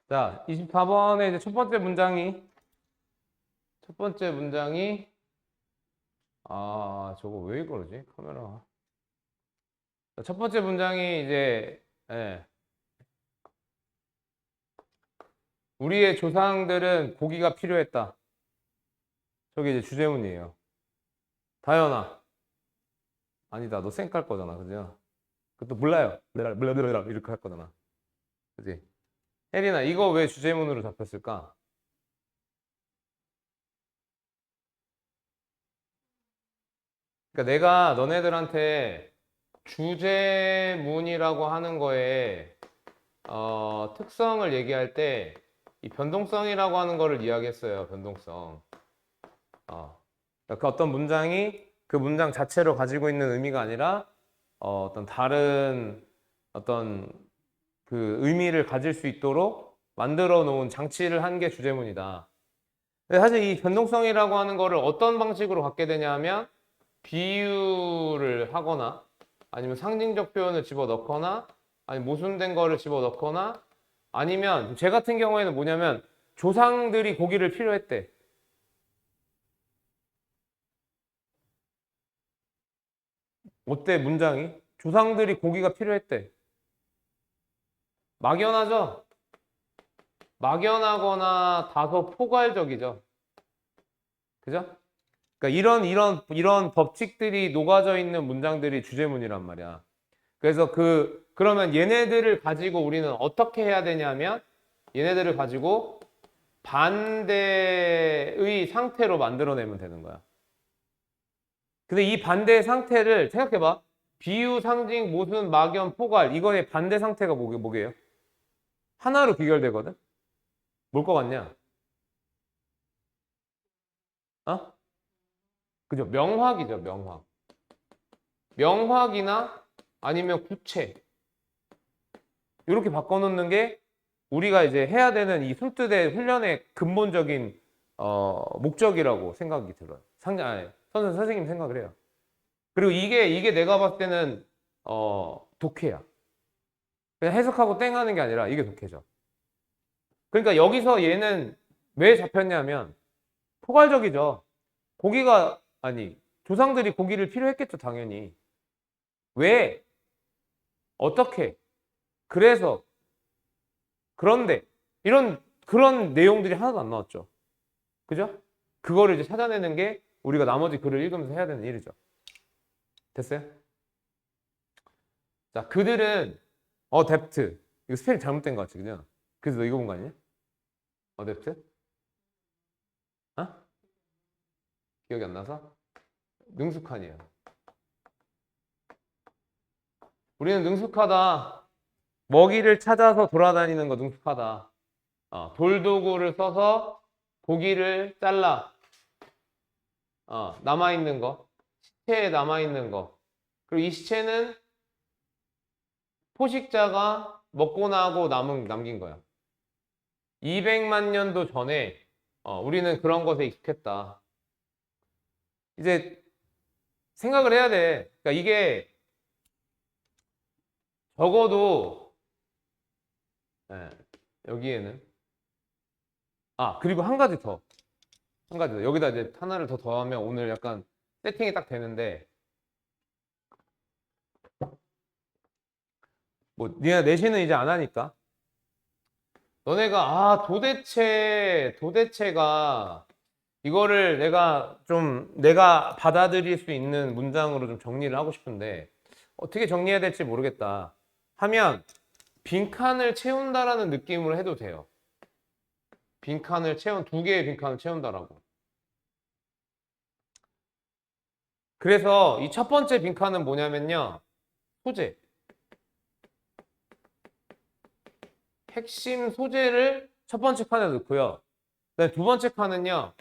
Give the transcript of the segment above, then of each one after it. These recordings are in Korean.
자, 24번에 이제 첫 번째 문장이, 저거 왜 그러지? 카메라. 자, 첫 번째 문장이 이제, 우리의 조상들은 고기가 필요했다. 저게 이제 주제문이에요. 다현아. 아니다. 너 쌩 깔 거잖아. 그죠? 그것도 몰라요. 이렇게 할 거잖아. 그지? 혜린아, 이거 왜 주제문으로 잡혔을까? 그러니까 내가 너네들한테 주제문이라고 하는 거에 특성을 얘기할 때 이 변동성이라고 하는 거를 이야기했어요. 변동성. 그러니까 그 어떤 문장이 그 문장 자체로 가지고 있는 의미가 아니라 어떤 다른 어떤 그 의미를 가질 수 있도록 만들어 놓은 장치를 한 게 주제문이다. 근데 사실 이 변동성이라고 하는 거를 어떤 방식으로 갖게 되냐 하면 비유를 하거나 아니면 상징적 표현을 집어넣거나 아니면 모순된 거를 집어넣거나 아니면 제 같은 경우에는 뭐냐면 조상들이 고기를 필요했대. 어때 문장이? 조상들이 고기가 필요했대. 막연하죠? 막연하거나 다소 포괄적이죠. 그죠? 그러니까 이런 법칙들이 녹아져 있는 문장들이 주제문이란 말이야. 그래서 그러면 얘네들을 가지고 우리는 어떻게 해야 되냐면 얘네들을 가지고 반대의 상태로 만들어내면 되는 거야. 근데 이 반대의 상태를 생각해봐. 비유, 상징, 모순, 막연, 포괄 이거의 반대 상태가 뭐게요? 하나로 귀결되거든? 뭘 것 같냐? 어? 그죠? 명확이죠, 명확. 명확이나 아니면 구체. 이렇게 바꿔놓는 게 우리가 이제 해야 되는 이 숨뜨대 훈련의 근본적인 목적이라고 생각이 들어요. 선생님 생각을 해요. 그리고 이게 내가 봤을 때는 독해야. 그냥 해석하고 땡 하는 게 아니라 이게 독해져. 그러니까 여기서 얘는 왜 잡혔냐면 포괄적이죠. 조상들이 고기를 필요했겠죠, 당연히. 왜? 어떻게? 그래서 그런데 그런 내용들이 하나도 안 나왔죠. 그죠? 그거를 이제 찾아내는 게 우리가 나머지 글을 읽으면서 해야 되는 일이죠. 됐어요? 자, 그들은 어댑트. 이거 스펠링 잘못된 거 같지, 그죠? 그래서 너 이거 본 거 아니냐? 어댑트? 어? 기억이 안 나서? 능숙한이에요. 우리는 능숙하다. 먹이를 찾아서 돌아다니는 거 능숙하다. 돌도구를 써서 고기를 잘라. 남아있는 거. 시체에 남아있는 거. 그리고 이 시체는 포식자가 먹고 나고 남긴 거야. 200만 년도 전에 우리는 그런 것에 익숙했다. 이제 생각을 해야 돼. 그러니까 이게 적어도 예, 여기에는 그리고 한 가지 더. 한 가지 더. 여기다 이제 하나를 더 더하면 오늘 약간 세팅이 딱 되는데 뭐 니네 내신은 이제 안 하니까 너네가 도대체가 이거를 내가 받아들일 수 있는 문장으로 좀 정리를 하고 싶은데 어떻게 정리해야 될지 모르겠다 하면 빈칸을 채운다라는 느낌으로 해도 돼요. 두 개의 빈칸을 채운다라고. 그래서 이 첫 번째 빈칸은 뭐냐면요. 소재. 핵심 소재를 첫 번째 칸에 넣고요. 그다음에 두 번째 칸은요.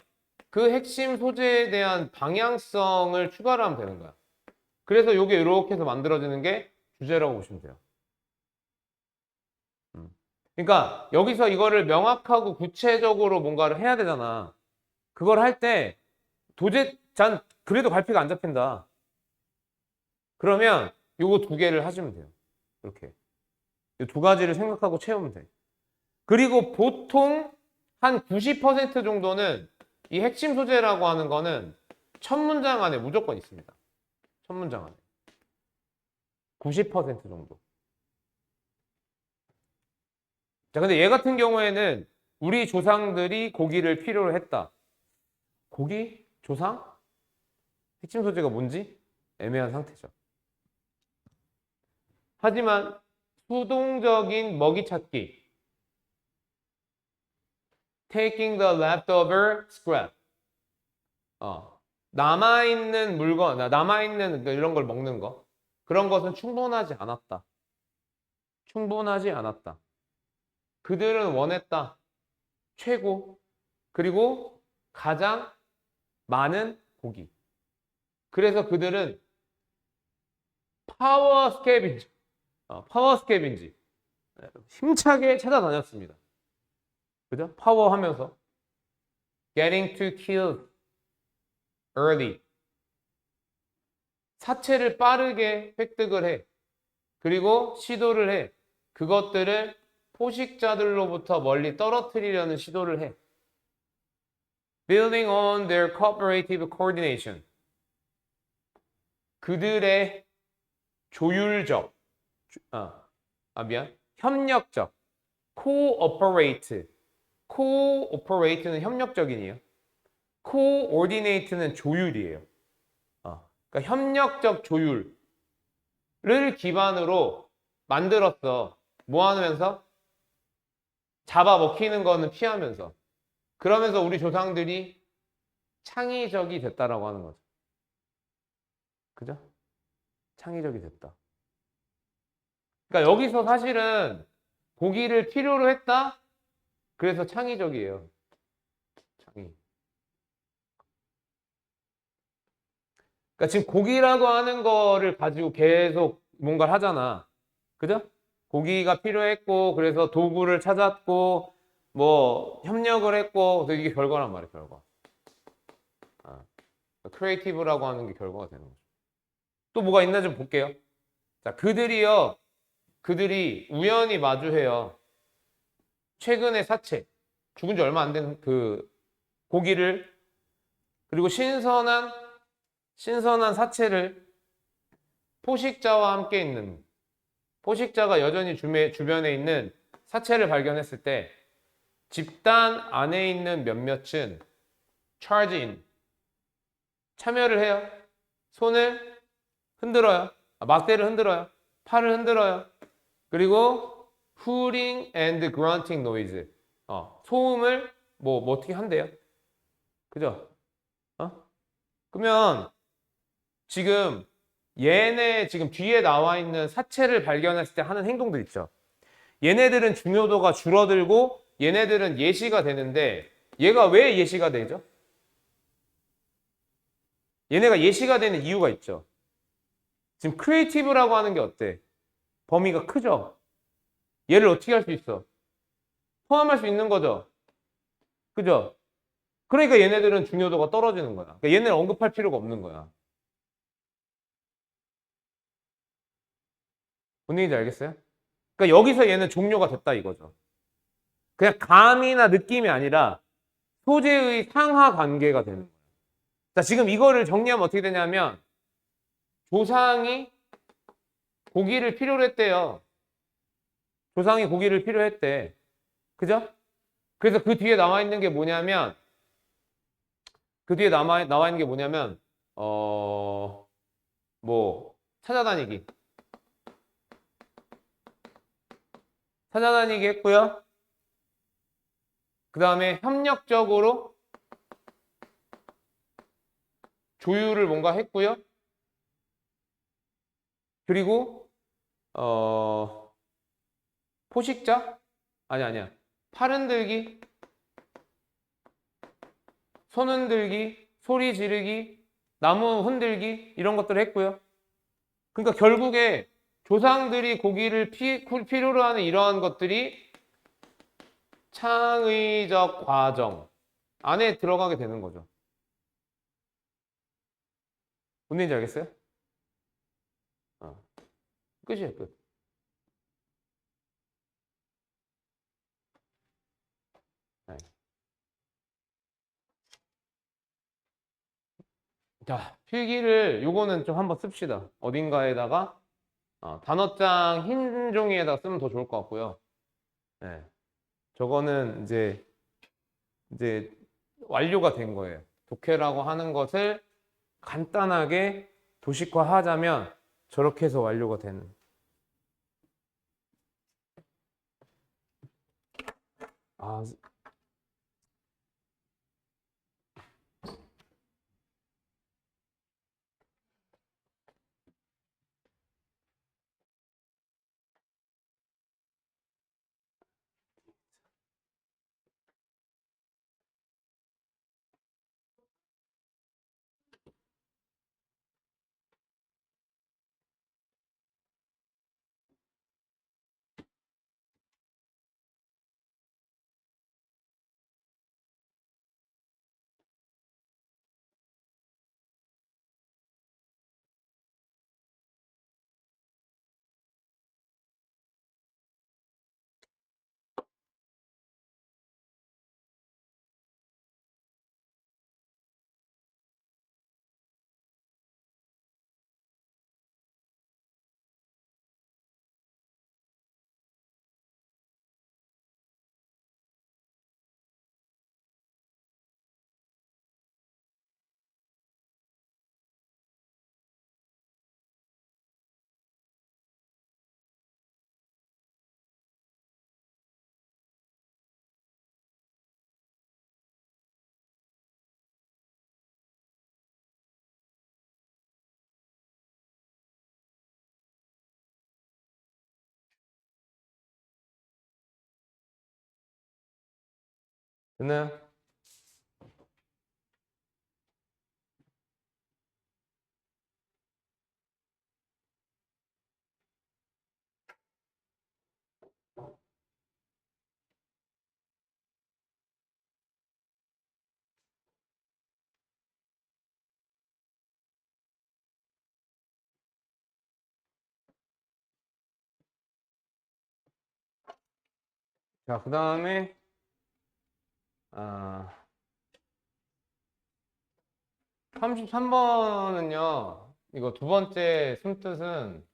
그 핵심 소재에 대한 방향성을 추가를 하면 되는 거야. 그래서 이게 이렇게 해서 만들어지는 게 주제라고 보시면 돼요. 그러니까 여기서 이거를 명확하고 구체적으로 뭔가를 해야 되잖아. 그걸 할 때 그래도 갈피가 안 잡힌다. 그러면 요거 두 개를 하시면 돼요. 이렇게. 이 두 가지를 생각하고 채우면 돼. 그리고 보통 한 90% 정도는 이 핵심 소재라고 하는 거는 첫 문장 안에 무조건 있습니다. 첫 문장 안에. 90% 정도. 자, 근데 얘 같은 경우에는 우리 조상들이 고기를 필요로 했다. 고기? 조상? 핵심 소재가 뭔지 애매한 상태죠. 하지만 수동적인 먹이 찾기. Taking the leftover scrap. 남아있는 물건, 남아있는 이런 걸 먹는 거. 그런 것은 충분하지 않았다. 충분하지 않았다. 그들은 원했다. 최고. 그리고 가장 많은 고기. 그래서 그들은 파워 스캐빈지. 힘차게 찾아다녔습니다. 그죠? 파워 하면서. Getting to kill early. 사체를 빠르게 획득을 해. 그리고 시도를 해. 그것들을 포식자들로부터 멀리 떨어뜨리려는 시도를 해. Building on their cooperative coordination. 그들의 조율적, 협력적, cooperate는 협력적인이에요. coordinate는 조율이에요. 그러니까 협력적 조율을 기반으로 만들었어. 뭐 하면서? 잡아먹히는 거는 피하면서. 그러면서 우리 조상들이 창의적이 됐다라고 하는 거죠. 그죠? 창의적이 됐다. 그러니까 여기서 사실은 고기를 필요로 했다? 그래서 창의적이에요. 창의. 그러니까 지금 고기라고 하는 거를 가지고 계속 뭔가를 하잖아. 그죠? 고기가 필요했고, 그래서 도구를 찾았고, 뭐, 협력을 했고, 이게 결과란 말이에요, 결과. 크리에이티브라고 하는 게 결과가 되는 거죠. 또 뭐가 있나 좀 볼게요. 자, 그들이 우연히 마주해요. 최근에 사체, 죽은 지 얼마 안 된 그 고기를, 그리고 신선한 사체를 포식자와 함께 있는, 포식자가 여전히 주변에 있는 사체를 발견했을 때 집단 안에 있는 몇몇은 charge-in, 참여를 해요. 손을 흔들어요. 막대를 흔들어요. 팔을 흔들어요. 그리고 hooting and grunting noise. 소음을 뭐 어떻게 한대요? 그죠? 그러면 지금 얘네 지금 뒤에 나와 있는 사체를 발견했을 때 하는 행동들 있죠. 얘네들은 중요도가 줄어들고 얘네들은 예시가 되는데 얘가 왜 예시가 되죠? 얘네가 예시가 되는 이유가 있죠. 지금 크리에이티브라고 하는 게 어때? 범위가 크죠? 얘를 어떻게 할 수 있어? 포함할 수 있는 거죠? 그죠? 그러니까 얘네들은 중요도가 떨어지는 거야. 그러니까 얘네를 언급할 필요가 없는 거야. 뭔 얘기인지 알겠어요? 그러니까 여기서 얘는 종료가 됐다 이거죠. 그냥 감이나 느낌이 아니라 소재의 상하 관계가 되는 거예요. 자, 지금 이거를 정리하면 어떻게 되냐면 조상이 고기를 필요로 했대요. 조상이 고기를 필요했대. 그죠? 그래서 그 뒤에 나와 있는 게 뭐냐면 뭐 찾아다니기 했고요. 그 다음에 협력적으로 조율을 뭔가 했고요. 그리고 포식자? 아니야. 팔 흔들기, 손 흔들기, 소리 지르기, 나무 흔들기 이런 것들을 했고요. 그러니까 결국에 조상들이 고기를 필요로 하는 이러한 것들이 창의적 과정 안에 들어가게 되는 거죠. 뭔 얘기인지 알겠어요? 끝이에요, 끝. 자, 필기를 요거는 좀 한번 씁시다. 어딘가에다가 단어장 흰 종이에다 쓰면 더 좋을 것 같고요. 네. 저거는 이제 완료가 된 거예요. 독해라고 하는 것을 간단하게 도식화하자면 저렇게 해서 완료가 되는. 아, 됐나요? 자, 그 다음에 33번은요. 이거 두 번째 숨뜻은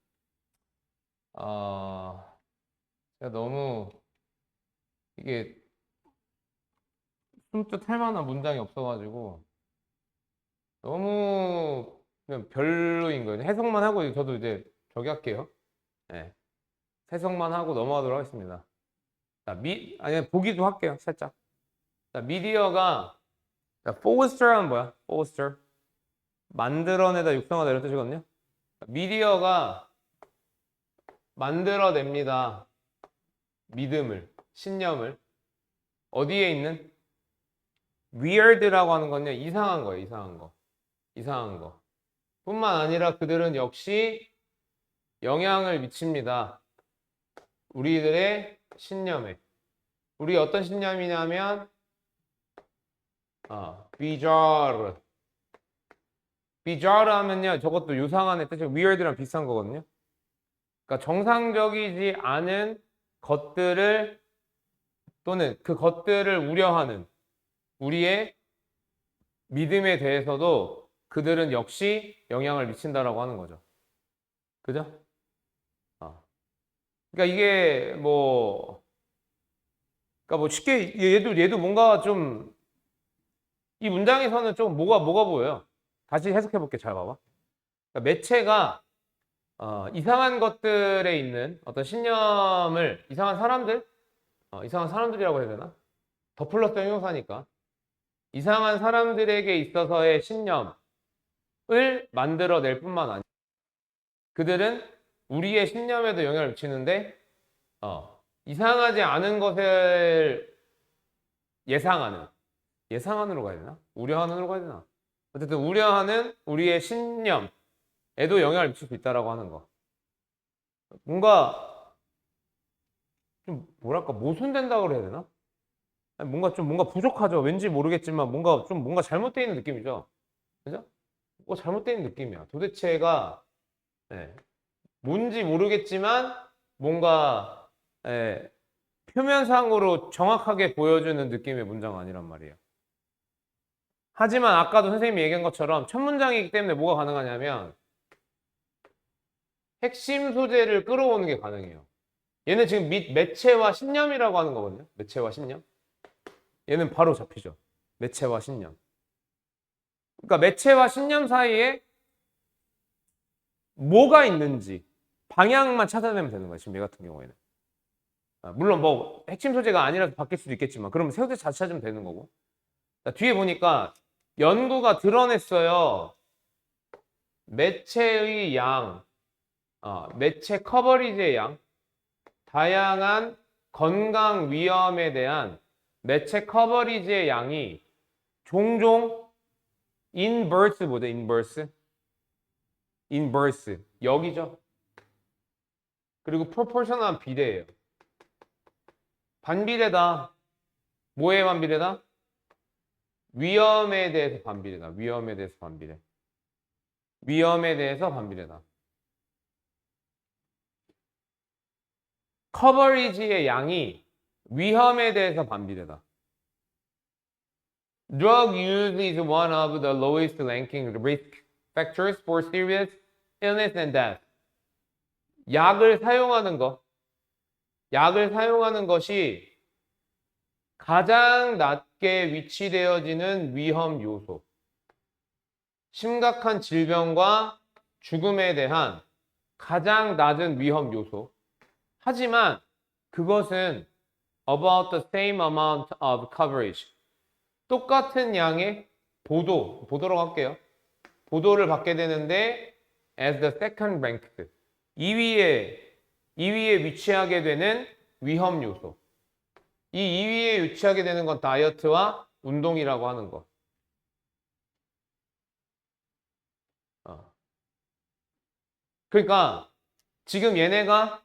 제가 너무 이게 숨뜻 할 만한 문장이 없어가지고 너무 그냥 별로인 거예요. 해석만 하고 저도 이제 저기 할게요. 네. 해석만 하고 넘어가도록 하겠습니다. 자, 아니 보기도 할게요. 살짝. 자, 미디어가 자, 포스터는 뭐야? 포스터. 만들어내다, 육성하다 이런 뜻이거든요. 미디어가 만들어냅니다. 믿음을, 신념을. 어디에 있는? weird라고 하는 건요. 이상한 거예요. 이상한 거. 이상한 거. 뿐만 아니라 그들은 역시 영향을 미칩니다. 우리들의 신념에. 우리 어떤 신념이냐면 bizarre. bizarre 하면요. 저것도 유상한의 뜻이 weird랑 비슷한 거거든요. 그러니까 정상적이지 않은 것들을 또는 그 것들을 우려하는 우리의 믿음에 대해서도 그들은 역시 영향을 미친다라고 하는 거죠. 그죠? 그러니까 이게 그러니까 뭐 쉽게 얘도 뭔가 좀 이 문장에서는 좀 뭐가 보여요. 다시 해석해 볼게. 잘 봐봐. 그러니까 매체가 이상한 것들에 있는 어떤 신념을 이상한 사람들, 이상한 사람들이라고 해야 되나? 더 플러스 형용사니까 이상한 사람들에게 있어서의 신념을 만들어낼 뿐만 아니라 그들은 우리의 신념에도 영향을 미치는데 이상하지 않은 것을 예상하는으로 가야 되나? 우려하는으로 가야 되나? 어쨌든 우려하는 우리의 신념에도 영향을 미칠 수 있다라고 하는 거. 뭔가 좀 뭐랄까 모순된다고 그래야 되나? 아니, 뭔가 부족하죠. 왠지 모르겠지만 뭔가 잘못되어 있는 느낌이죠. 그죠? 뭐 잘못되어 있는 느낌이야. 도대체가 네, 뭔지 모르겠지만 뭔가 표면상으로 정확하게 보여주는 느낌의 문장 아니란 말이에요. 하지만 아까도 선생님이 얘기한 것처럼 첫 문장이기 때문에 뭐가 가능하냐면 핵심 소재를 끌어오는 게 가능해요. 얘는 지금 매체와 신념이라고 하는 거거든요. 매체와 신념. 얘는 바로 잡히죠. 매체와 신념. 그러니까 매체와 신념 사이에 뭐가 있는지 방향만 찾아내면 되는 거예요. 지금 얘 같은 경우에는. 물론 뭐 핵심 소재가 아니라서 바뀔 수도 있겠지만 그러면 소재 자체 찾으면 되는 거고. 뒤에 보니까 연구가 드러냈어요. 매체의 양, 매체 커버리지의 양, 다양한 건강 위험에 대한 매체 커버리지의 양이 종종 인버스 뭐죠? 인버스 여기죠. 그리고 프로포셔널한 비례예요. 반비례다. 뭐에 반비례다? 위험에 대해서 반비례다. 위험에 대해서 반비례. 위험에 대해서 반비례다. 커버리지의 양이 위험에 대해서 반비례다. Drug use is one of the lowest ranking risk factors for serious illness and death. 약을 사용하는 것이 가장 낮게 위치되어지는 위험 요소. 심각한 질병과 죽음에 대한 가장 낮은 위험 요소. 하지만 그것은 about the same amount of coverage. 똑같은 양의 보도로 할게요. 보도를 받게 되는데 as the second ranked. 2위에 위치하게 되는 위험 요소. 이 2위에 위치하게 되는 건 다이어트와 운동이라고 하는 거. 그러니까 지금 얘네가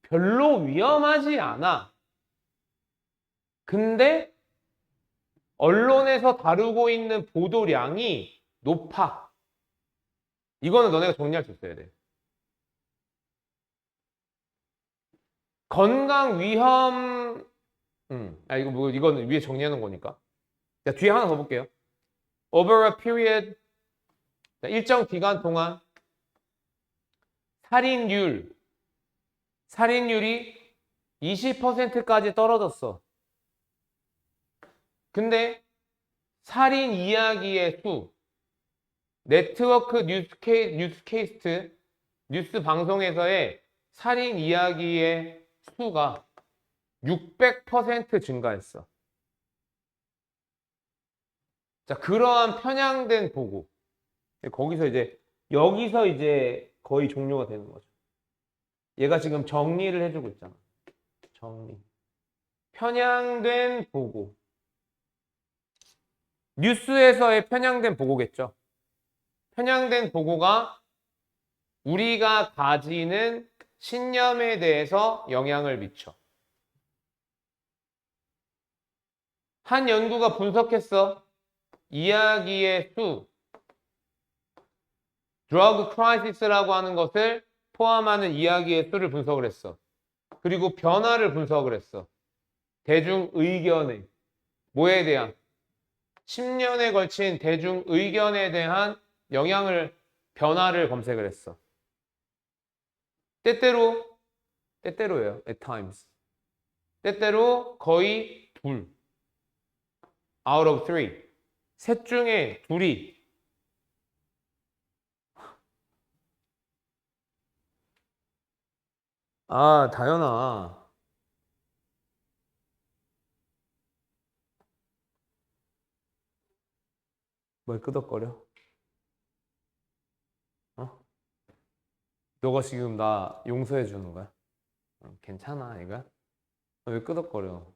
별로 위험하지 않아. 근데 언론에서 다루고 있는 보도량이 높아. 이거는 너네가 정리할 수 있어야 돼. 건강 위험, 이거는 위에 정리하는 거니까. 자, 뒤에 하나 더 볼게요. Over a period, 일정 기간 동안 살인율이 20%까지 떨어졌어. 근데 살인 이야기의 수, 네트워크 뉴스 방송에서의 살인 이야기의 수가 600% 증가했어. 자, 그러한 편향된 보고. 여기서 이제 거의 종료가 되는 거죠. 얘가 지금 정리를 해주고 있잖아. 정리. 편향된 보고. 뉴스에서의 편향된 보고겠죠. 편향된 보고가 우리가 가지는 신념에 대해서 영향을 미쳐. 한 연구가 분석했어. 이야기의 수, 드러그 크라이시스라고 하는 것을 포함하는 이야기의 수를 분석을 했어. 그리고 변화를 분석을 했어. 대중 의견에, 뭐에 대한? 10년에 걸친 대중 의견에 대한 변화를 검색을 했어. 때때로예요. At times. 때때로 거의 out of 3. 셋 중에 둘이 다현아. 뭘 끄덕거려? 너가 지금 나 용서해 주는 거야? 괜찮아, 이거야? 왜 끄덕거려?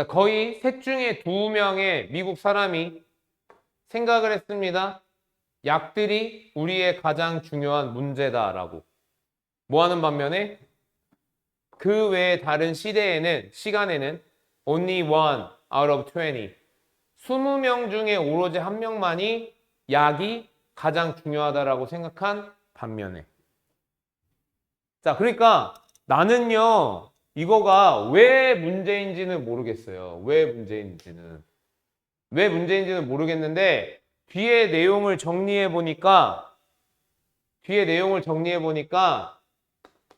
거의 셋 중에 2명의 미국 사람이 생각을 했습니다. 약들이 우리의 가장 중요한 문제다라고. 뭐 하는 반면에 그 외에 다른 시간에는 only one out of 20. 20명 중에 오로지 1명만이 약이 가장 중요하다라고 생각한 반면에. 자, 그러니까 나는요, 이거가 왜 문제인지는 모르겠어요. 왜 문제인지는. 왜 문제인지는 모르겠는데 뒤에 내용을 정리해 보니까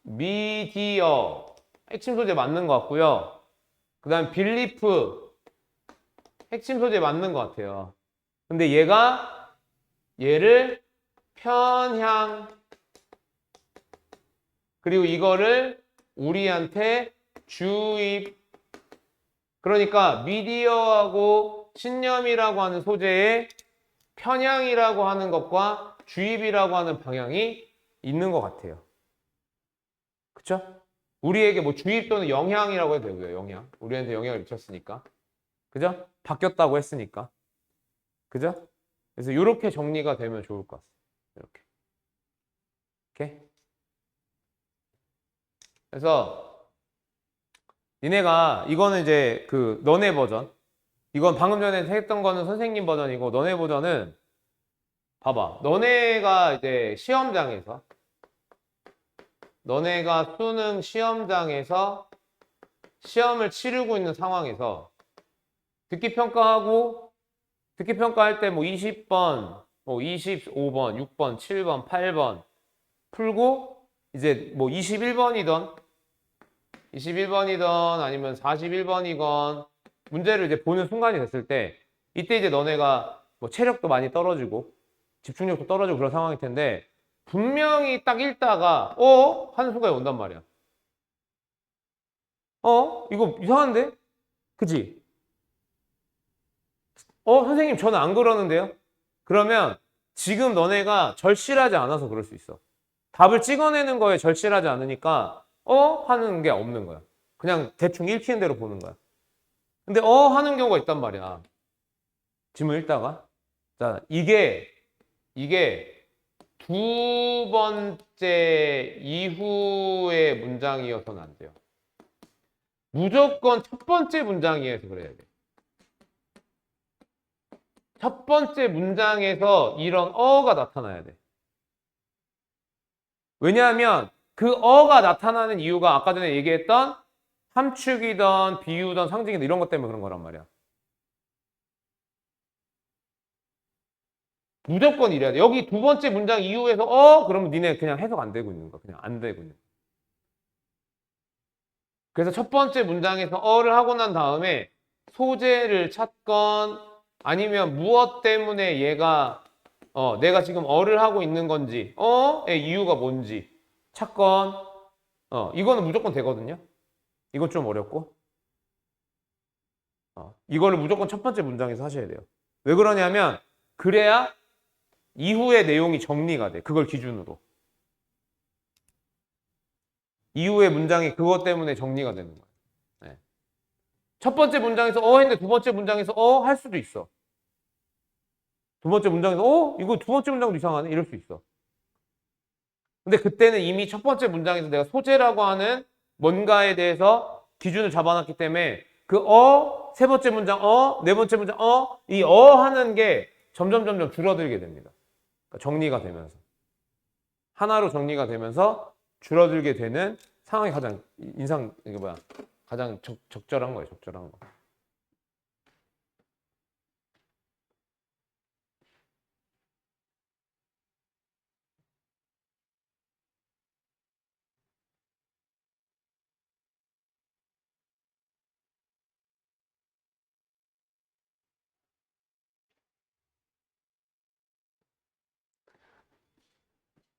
미디어 핵심 소재 맞는 것 같고요. 그 다음 빌리프 핵심 소재 맞는 것 같아요. 근데 얘를 편향 그리고 이거를 우리한테 주입 그러니까 미디어하고 신념이라고 하는 소재에 편향이라고 하는 것과 주입이라고 하는 방향이 있는 것 같아요. 그쵸? 우리에게 뭐 주입 또는 영향이라고 해도 되고요. 영향. 우리한테 영향을 미쳤으니까. 그죠? 바뀌었다고 했으니까. 그죠? 그래서 이렇게 정리가 되면 좋을 것 같아요. 이렇게. 오케이? 그래서 니네가 이거는 이제 그 너네 버전. 이건 방금 전에 했던 거는 선생님 버전이고 너네 버전은 봐봐. 너네가 이제 너네가 수능 시험장에서 시험을 치르고 있는 상황에서 듣기 평가할 때 뭐 20번, 뭐 25번, 6번, 7번, 8번 풀고 이제 뭐 21번이던 아니면 41번이건 문제를 이제 보는 순간이 됐을 때 이때 이제 너네가 뭐 체력도 많이 떨어지고 집중력도 떨어지고 그런 상황일 텐데 분명히 딱 읽다가 하는 순간이 온단 말이야. 이거 이상한데? 그치? 선생님 저는 안 그러는데요? 그러면 지금 너네가 절실하지 않아서 그럴 수 있어. 답을 찍어내는 거에 절실하지 않으니까 하는 게 없는 거야. 그냥 대충 읽히는 대로 보는 거야. 근데 하는 경우가 있단 말이야. 지문 읽다가. 자, 이게 두 번째 이후의 문장이어서는 안 돼요. 무조건 첫 번째 문장이어서 그래야 돼. 첫 번째 문장에서 이런 어가 나타나야 돼. 왜냐하면 그 어가 나타나는 이유가 아까 전에 얘기했던 함축이던 비유던 상징이던 이런 것 때문에 그런 거란 말이야. 무조건 이래야 돼. 여기 두 번째 문장 이후에서 그러면 니네 그냥 해석 안 되고 있는 거야. 그냥 안 되고 있는 거야. 그래서 첫 번째 문장에서 어를 하고 난 다음에 소재를 찾건 아니면 무엇 때문에 내가 지금 어를 하고 있는 건지 어의 이유가 뭔지 찾건 이거는 무조건 되거든요. 이건 좀 어렵고 이거를 무조건 첫 번째 문장에서 하셔야 돼요. 왜 그러냐면 그래야 이후의 내용이 정리가 돼. 그걸 기준으로. 이후의 문장이 그것 때문에 정리가 되는 거예요. 네. 첫 번째 문장에서 했는데 두 번째 문장에서 할 수도 있어. 두 번째 문장에서 이거 두 번째 문장도 이상하네 이럴 수 있어. 근데 그때는 이미 첫 번째 문장에서 내가 소재라고 하는 뭔가에 대해서 기준을 잡아놨기 때문에 그 세 번째 문장 네 번째 문장 이 하는 게 점점 줄어들게 됩니다. 그러니까 정리가 되면서 하나로 정리가 되면서 줄어들게 되는 상황이 가장 가장 적절한 거예요. 적절한 거.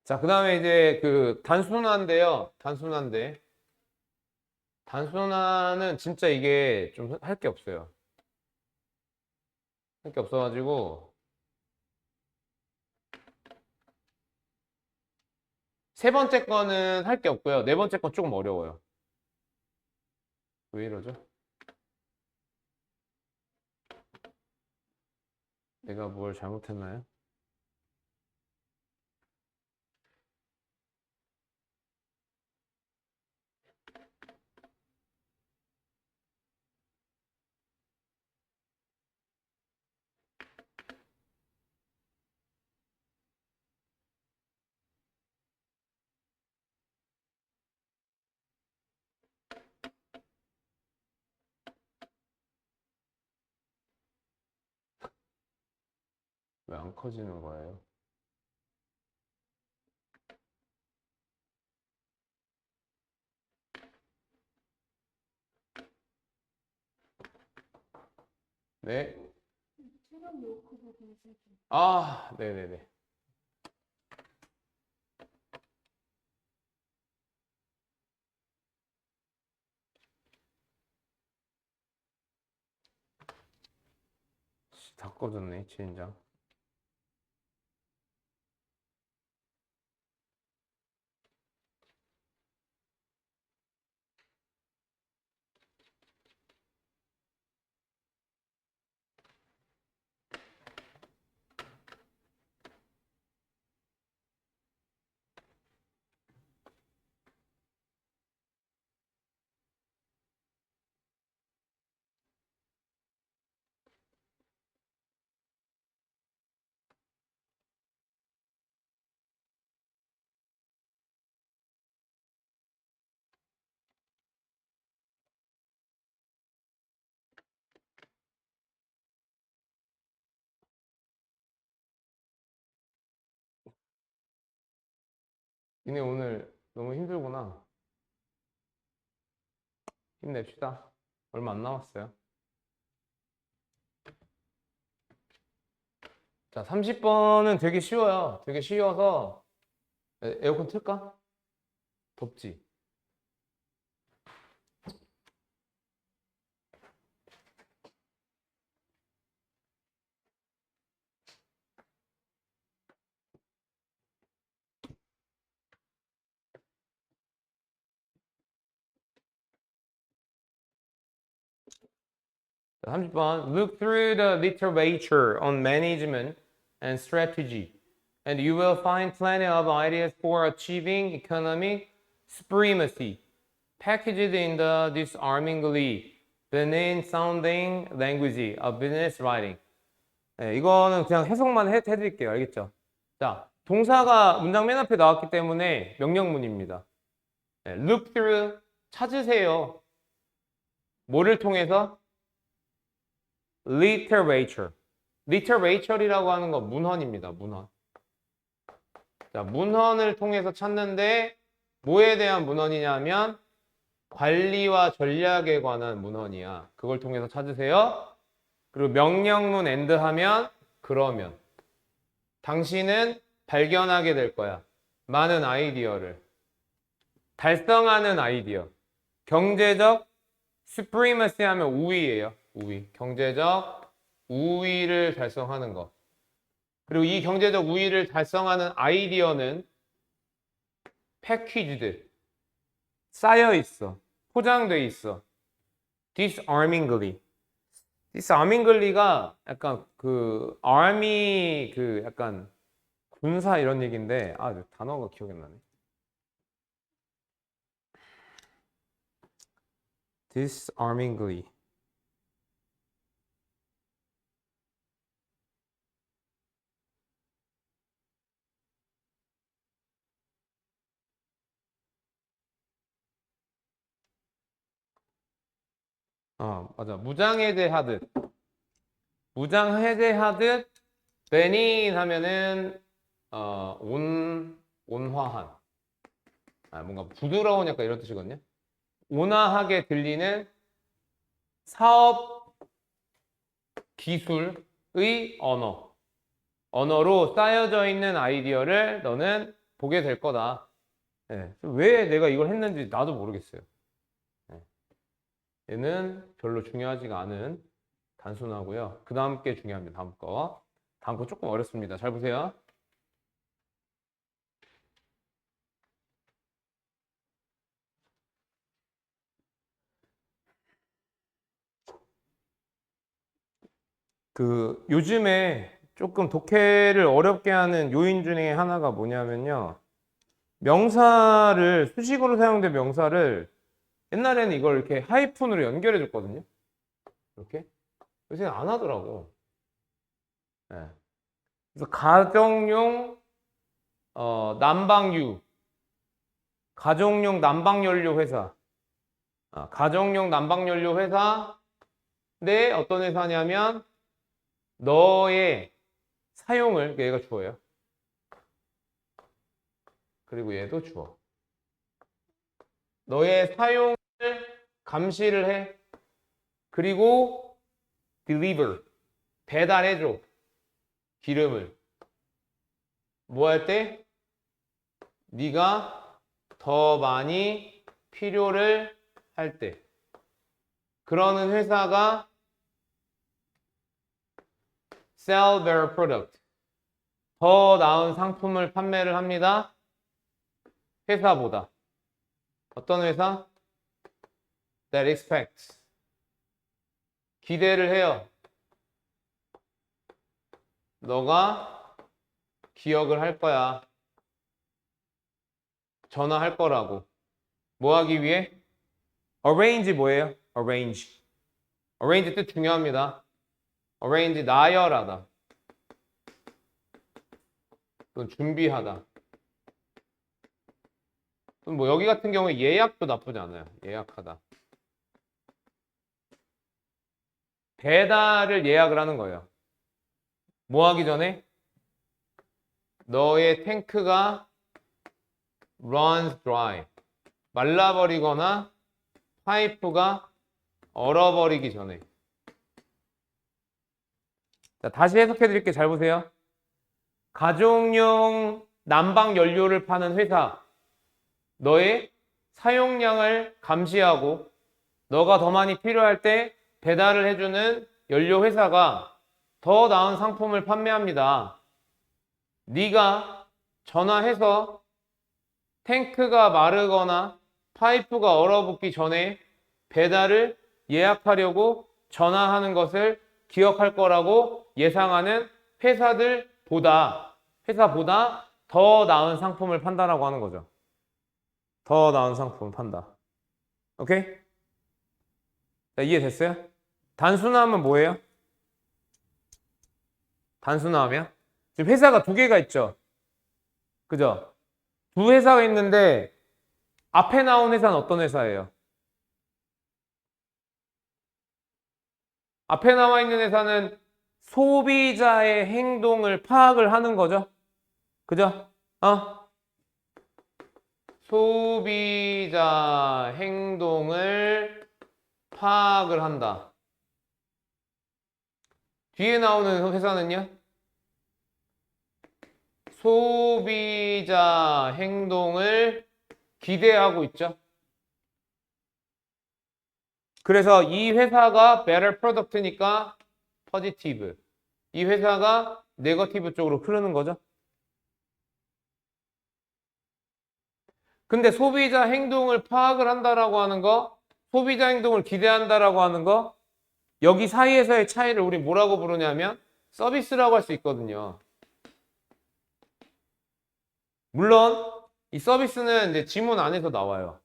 자, 그 다음에 이제 그 단순화인데요. 단순화는 진짜 이게 좀 할 게 없어요. 할 게 없어가지고 세 번째 거는 할 게 없고요. 네 번째 건 조금 어려워요. 왜 이러죠? 내가 뭘 잘못했나요? 왜 안 커지는 거예요? 네. 아, 네네네. 다 꺼졌네, 진장. 니네 오늘 너무 힘들구나. 힘냅시다. 얼마 안 남았어요. 자, 30번은 되게 쉬워요. 되게 쉬워서 에어컨 틀까? 덥지? 자, 30번. Look through the literature on management and strategy, and you will find plenty of ideas for achieving economic supremacy, packaged in the disarmingly benign-sounding language of business writing. 네, 이거는 그냥 해석만 해드릴게요. 알겠죠? 자, 동사가 문장 맨 앞에 나왔기 때문에 명령문입니다. 네, look through, 찾으세요. 뭐를 통해서? literature. literature이라고 하는 건 문헌입니다. 문헌. 자, 문헌을 통해서 찾는데 뭐에 대한 문헌이냐면 관리와 전략에 관한 문헌이야. 그걸 통해서 찾으세요. 그리고 명령문 and 하면 그러면 당신은 발견하게 될 거야. 많은 아이디어를. 달성하는 아이디어. 경제적 supremacy 하면 우위예요. 우위. 경제적 우위를 달성하는 것. 그리고 이 경제적 우위를 달성하는 아이디어는 패키지드. 쌓여 있어. 포장돼 있어. disarmingly. disarmingly가 약간 그 army 그 약간 군사 이런 얘기인데 단어가 기억이 안 나네. disarmingly. 맞아. 무장해제하듯. 무장해제하듯 benign 하면은 온화한. 뭔가 부드러운 약간 이런 뜻이거든요. 온화하게 들리는 사업 기술의 언어로 쌓여져 있는 아이디어를 너는 보게 될 거다. 네. 왜 내가 이걸 했는지 나도 모르겠어요. 네. 얘는 별로 중요하지가 않은 단순하고요. 그 다음 게 중요합니다. 다음 거. 다음 거 조금 어렵습니다. 잘 보세요. 그 요즘에 조금 독해를 어렵게 하는 요인 중에 하나가 뭐냐면요. 명사를 수식어로 사용된 명사를 옛날에는 이걸 이렇게 하이픈으로 연결해 줬거든요. 이렇게. 요새는 안 하더라고. 네. 그래서 가정용 난방유, 가정용 난방연료 회사, 가정용 난방연료 회사 내 어떤 회사냐면 너의 사용을, 얘가 주어예요. 그리고 얘도 주어. 너의 사용을 감시를 해. 그리고 deliver, 배달해줘. 기름을. 뭐 할 때? 네가 더 많이 필요를 할 때. 그러는 회사가 sell their product. 더 나은 상품을 판매를 합니다. 회사보다. 어떤 회사? That expects. 기대를 해요. 너가 기억을 할 거야. 전화할 거라고. 뭐 하기 위해? arrange 뭐예요? arrange. arrange 뜻 중요합니다. arrange 나열하다. 또는 준비하다. 또는 뭐 여기 같은 경우에 예약도 나쁘지 않아요. 예약하다. 배달을 예약을 하는 거예요. 뭐 하기 전에? 너의 탱크가 runs dry. 말라버리거나 파이프가 얼어버리기 전에. 자, 다시 해석해 드릴게요. 잘 보세요. 가정용 난방 연료를 파는 회사. 너의 사용량을 감시하고 너가 더 많이 필요할 때 배달을 해주는 연료 회사가 더 나은 상품을 판매합니다. 네가 전화해서 탱크가 마르거나 파이프가 얼어붙기 전에 배달을 예약하려고 전화하는 것을 기억할 거라고 예상하는 회사보다 더 나은 상품을 판다라고 하는 거죠. 더 나은 상품을 판다. 오케이? 자, 이해됐어요? 단순화하면 뭐예요? 단순화하면? 지금 회사가 두 개가 있죠? 그죠? 두 회사가 있는데 앞에 나온 회사는 어떤 회사예요? 앞에 나와 있는 회사는 소비자의 행동을 파악을 하는 거죠? 그죠? 소비자 행동을 파악을 한다. 뒤에 나오는 회사는요? 소비자 행동을 기대하고 있죠. 그래서 이 회사가 better product니까 positive. 이 회사가 네거티브 쪽으로 흐르는 거죠. 근데 소비자 행동을 파악을 한다라고 하는 거, 소비자 행동을 기대한다라고 하는 거, 여기 사이에서의 차이를 우리 뭐라고 부르냐면 서비스라고 할 수 있거든요. 물론 이 서비스는 이제 지문 안에서 나와요.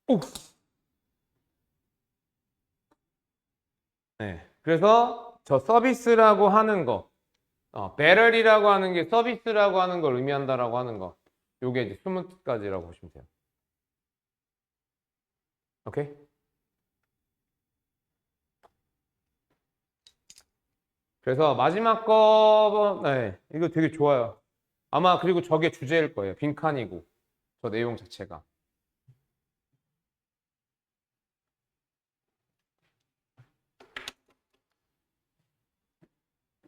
오. 네. 그래서 저 서비스라고 하는 거, 배럴이라고 하는 게 서비스라고 하는 걸 의미한다라고 하는 거. 요게 이제 20가지라고 보시면 돼요. 오케이? 그래서 마지막 거, 네, 이거 되게 좋아요. 아마 그리고 저게 주제일 거예요. 빈칸이고, 저 내용 자체가.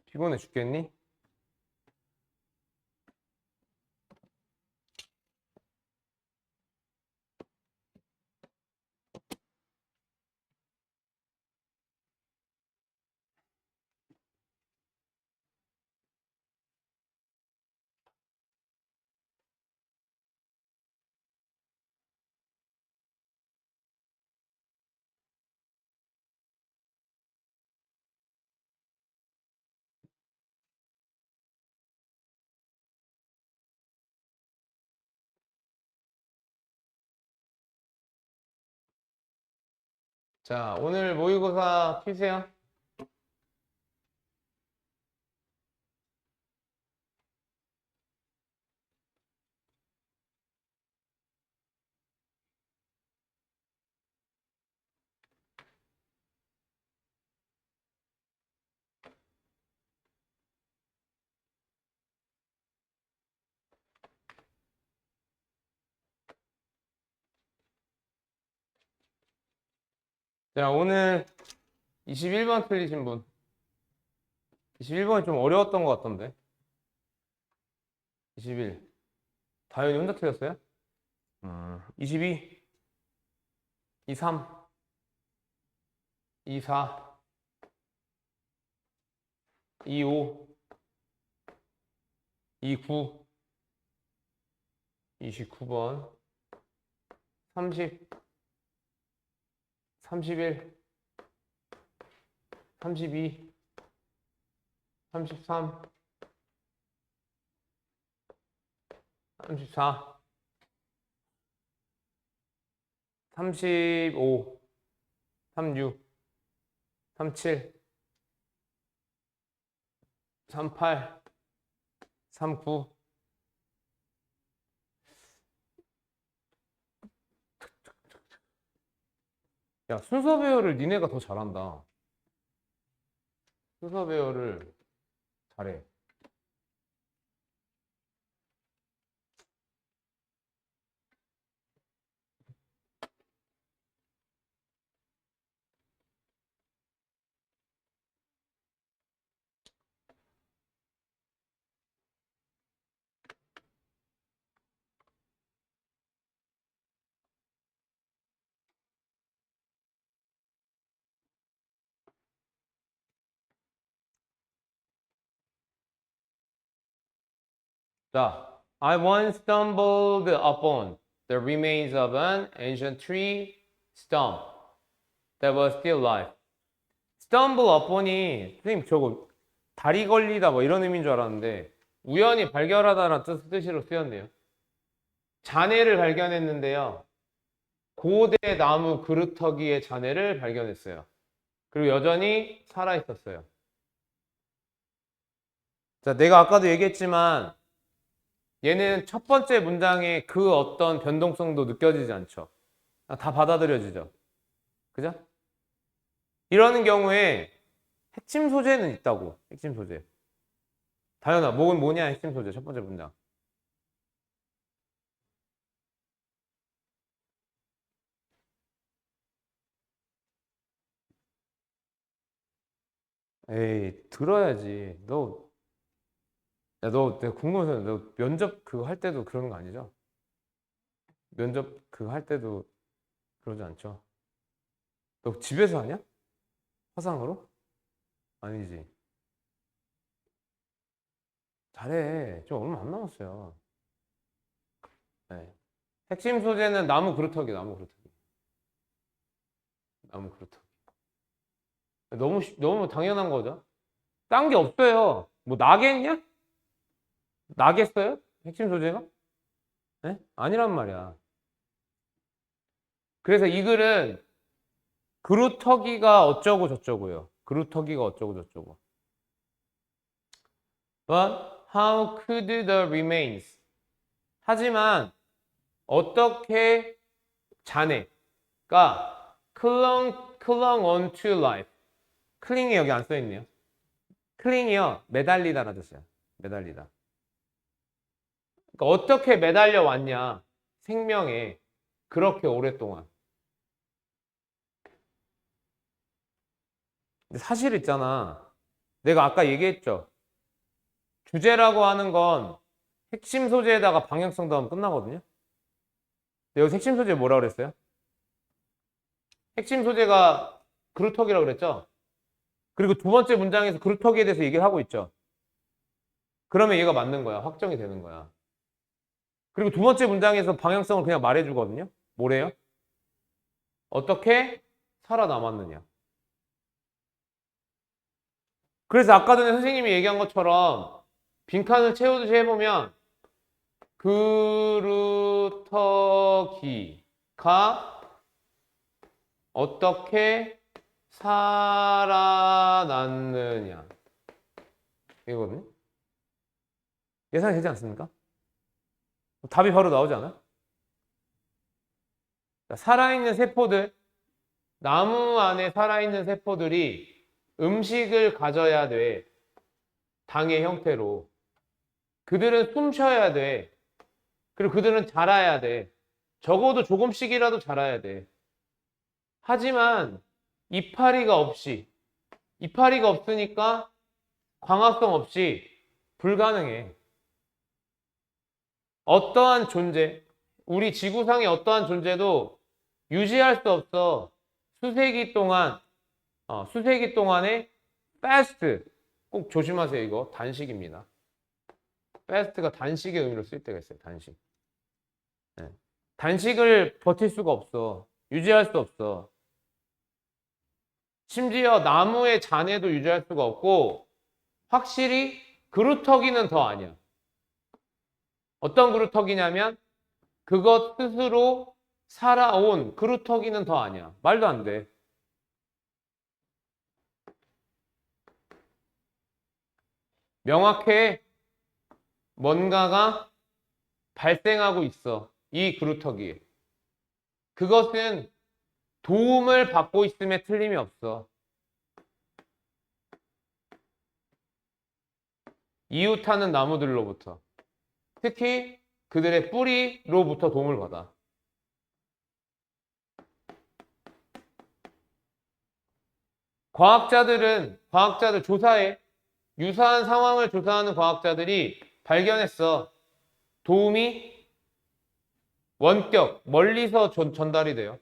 피곤해 죽겠니? 자, 오늘 모의고사 퀴즈요. 자, 오늘 21번 틀리신 분. 21번이 좀 어려웠던 것 같던데. 21. 다현이 혼자 틀렸어요? 22, 23, 24, 25, 29, 29번, 30, 31, 32, 33, 34, 35, 36, 37, 38, 39. 야, 순서 배열을 니네가 더 잘한다. 순서 배열을 잘해. 자, I once stumbled upon the remains of an ancient tree stump that was still alive. stumble upon이 선생님 저거 다리 걸리다 뭐 이런 의미인 줄 알았는데 우연히 발견하다라는 뜻으로 쓰였네요. 잔해를 발견했는데요. 고대 나무 그루터기의 잔해를 발견했어요. 그리고 여전히 살아 있었어요. 자, 내가 아까도 얘기했지만 얘는 첫 번째 문장에 그 어떤 변동성도 느껴지지 않죠. 다 받아들여지죠. 그죠? 이러는 경우에 핵심 소재는 있다고. 핵심 소재. 다현아, 뭐는 뭐냐? 핵심 소재. 첫 번째 문장. 에이, 들어야지. 야, 너 내가 궁금해서 너 면접 그거 할 때도 그러는 거 아니죠? 면접 그거 할 때도 그러지 않죠? 너 집에서 하냐? 화상으로? 아니지. 잘해. 좀 얼마 안 남았어요. 네. 핵심 소재는 나무 그루터기, 나무 그루터기. 나무 그루터기. 너무 당연한 거죠? 딴 게 없어요. 뭐 나겠냐? 나겠어요? 핵심 소재가? 네? 아니란 말이야. 그래서 이 글은 그루터기가 어쩌고 저쩌고요. 그루터기가 어쩌고 저쩌고. But how could the remains? 하지만 어떻게 자네가 clung on to life. 클링이 여기 안 써있네요. 클링이요. 매달리다라 뜻이야. 매달리다. 그러니까 어떻게 매달려 왔냐. 생명에 그렇게 오랫동안. 근데 사실 있잖아. 내가 아까 얘기했죠. 주제라고 하는 건 핵심 소재에다가 방향성 더하면 끝나거든요. 근데 여기 핵심 소재 뭐라 그랬어요? 핵심 소재가 그루터기라고 그랬죠? 그리고 두 번째 문장에서 그루터기에 대해서 얘기를 하고 있죠. 그러면 얘가 맞는 거야. 확정이 되는 거야. 그리고 두 번째 문장에서 방향성을 그냥 말해주거든요. 뭐래요? 어떻게 살아남았느냐. 그래서 아까 전에 선생님이 얘기한 것처럼 빈칸을 채우듯이 해보면 그루터기가 어떻게 살아났느냐 이거거든요. 예상이 되지 않습니까? 답이 바로 나오지 않아요? 살아있는 세포들, 나무 안에 살아있는 세포들이 음식을 가져야 돼. 당의 형태로. 그들은 숨 쉬어야 돼. 그리고 그들은 자라야 돼. 적어도 조금씩이라도 자라야 돼. 하지만 이파리가 없으니까 광합성 없이 불가능해. 어떠한 존재, 우리 지구상의 어떠한 존재도 유지할 수 없어. 수세기 동안에 fast, 꼭 조심하세요. 이거 단식입니다. fast가 단식의 의미로 쓸 때가 있어요. 단식. 네. 단식을 버틸 수가 없어. 유지할 수 없어. 심지어 나무의 잔해도 유지할 수가 없고, 확실히 그루터기는 더 아니야. 어떤 그루터기냐면 그것 스스로 살아온 그루터기는 더 아니야. 말도 안 돼. 명확해. 뭔가가 발생하고 있어. 이 그루터기에. 그것은 도움을 받고 있음에 틀림이 없어. 이웃하는 나무들로부터. 특히 그들의 뿌리로부터 도움을 받아. 과학자들 조사해. 유사한 상황을 조사하는 과학자들이 발견했어. 도움이 원격, 멀리서 전달이 돼요.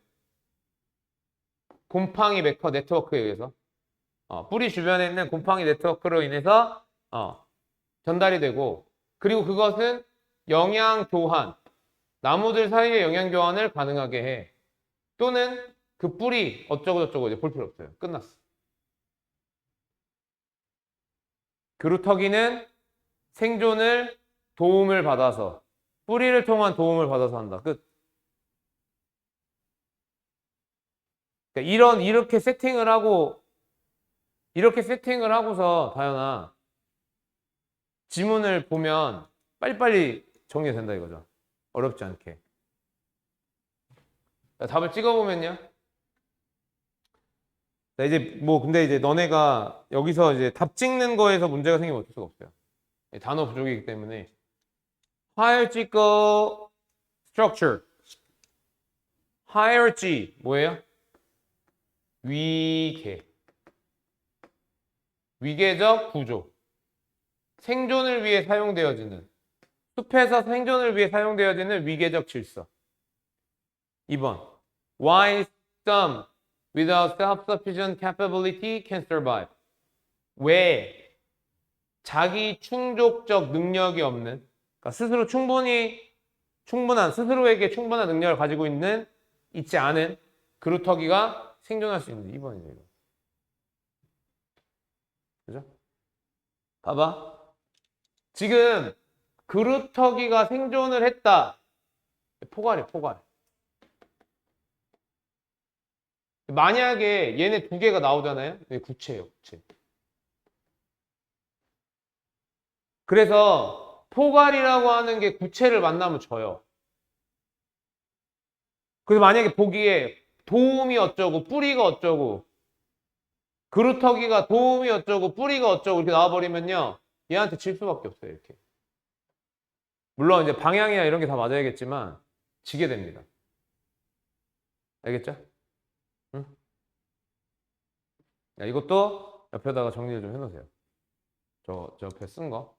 곰팡이 네트워크에 의해서. 뿌리 주변에 있는 곰팡이 네트워크로 인해서 전달이 되고, 그리고 그것은 영양 교환, 나무들 사이의 영양 교환을 가능하게 해. 또는 그 뿌리 어쩌고저쩌고 이제 볼 필요 없어요. 끝났어. 그루터기는 생존을 도움을 받아서, 뿌리를 통한 도움을 받아서 한다. 끝. 그러니까 이렇게 세팅을 하고서 다현아, 지문을 보면 빨리빨리 정리가 된다 이거죠. 어렵지 않게. 답을 찍어보면요. 자, 근데 이제 너네가 여기서 이제 답 찍는 거에서 문제가 생기면 어쩔 수가 없어요. 단어 부족이기 때문에. hierarchical structure. hierarchy 뭐예요? 위계적 구조. 생존을 위해 사용되어지는, 숲에서 생존을 위해 사용되어지는 위계적 질서. 2번. Why some without self-sufficient capability can survive? 왜 자기 충족적 능력이 없는, 그러니까 스스로에게 충분한 능력을 가지고 있지 않은 그루터기가 생존할 수 있는 2번이죠. 그죠? 봐봐. 지금 그루터기가 생존을 했다. 포괄이야, 포괄. 만약에 얘네 두 개가 나오잖아요. 구체예요, 구체. 그래서 포괄이라고 하는 게 구체를 만나면 져요. 그래서 만약에 보기에 도움이 어쩌고 뿌리가 어쩌고 그루터기가 도움이 어쩌고 뿌리가 어쩌고 이렇게 나와버리면요. 얘한테 질 수밖에 없어요. 이렇게. 물론 이제 방향이나 이런 게 다 맞아야겠지만 지게 됩니다. 알겠죠? 응? 야, 이것도 옆에다가 정리를 좀 해놓으세요. 저 옆에 쓴 거.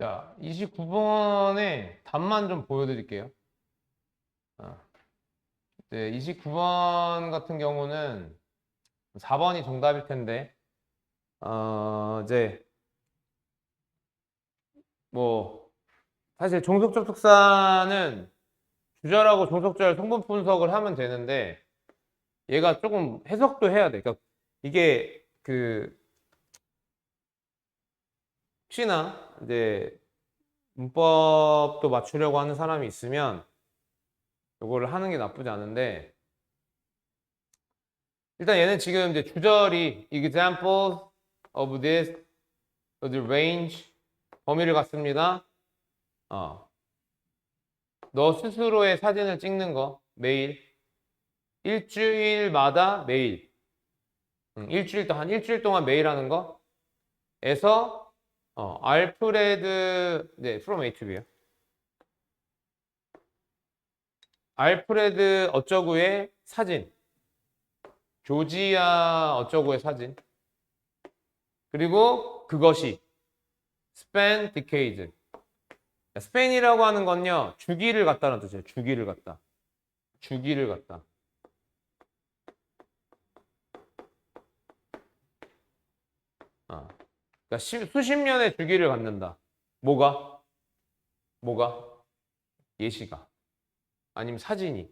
자, 29번의 답만 좀 보여드릴게요. 네, 29번 같은 경우는 4번이 정답일 텐데, 이제 뭐 사실 종속적 특사는 주절하고 종속절 성분 분석을 하면 되는데 얘가 조금 해석도 해야 돼. 그러니까 이게 그 혹시나 이제 문법도 맞추려고 하는 사람이 있으면 이거를 하는 게 나쁘지 않은데 일단 얘는 지금 이제 주절이 example of this, the range 범위를 갖습니다. 너 스스로의 사진을 찍는 거 매일 일주일마다 매일 한 일주일 동안 매일 하는 거에서 알프레드 네 from A to B요. 알프레드 어쩌구의 사진, 조지아 어쩌구의 사진, 그리고 그것이 span decades. span이라고 하는 건요 주기를 갖다는 뜻이에요. 주기를 갖다. 주기를 갖다. 그러니까 수십 년의 주기를 갖는다. 뭐가? 예시가. 아니면 사진이.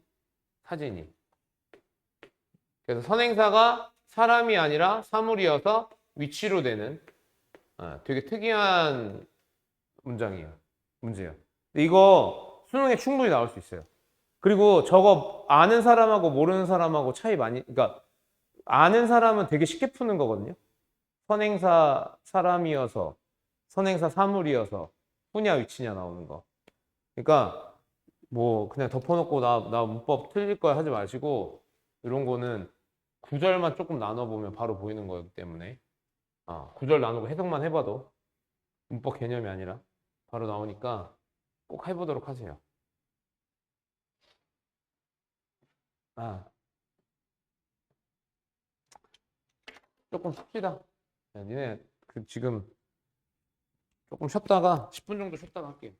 그래서 선행사가 사람이 아니라 사물이어서 위치로 되는 되게 특이한 문제예요. 근데 이거 수능에 충분히 나올 수 있어요. 그리고 저거 아는 사람하고 모르는 사람하고 차이 많이, 그러니까 아는 사람은 되게 쉽게 푸는 거거든요. 선행사 사람이어서, 선행사 사물이어서, 후냐 위치냐 나오는 거. 그러니까 뭐 그냥 덮어놓고 나 문법 틀릴 거야 하지 마시고 이런 거는 구절만 조금 나눠보면 바로 보이는 거기 때문에 구절 나누고 해석만 해봐도 문법 개념이 아니라 바로 나오니까 꼭 해보도록 하세요. 조금 쉽시다. 니네 지금 조금 쉬었다가 10분 정도 쉬었다가 할게요.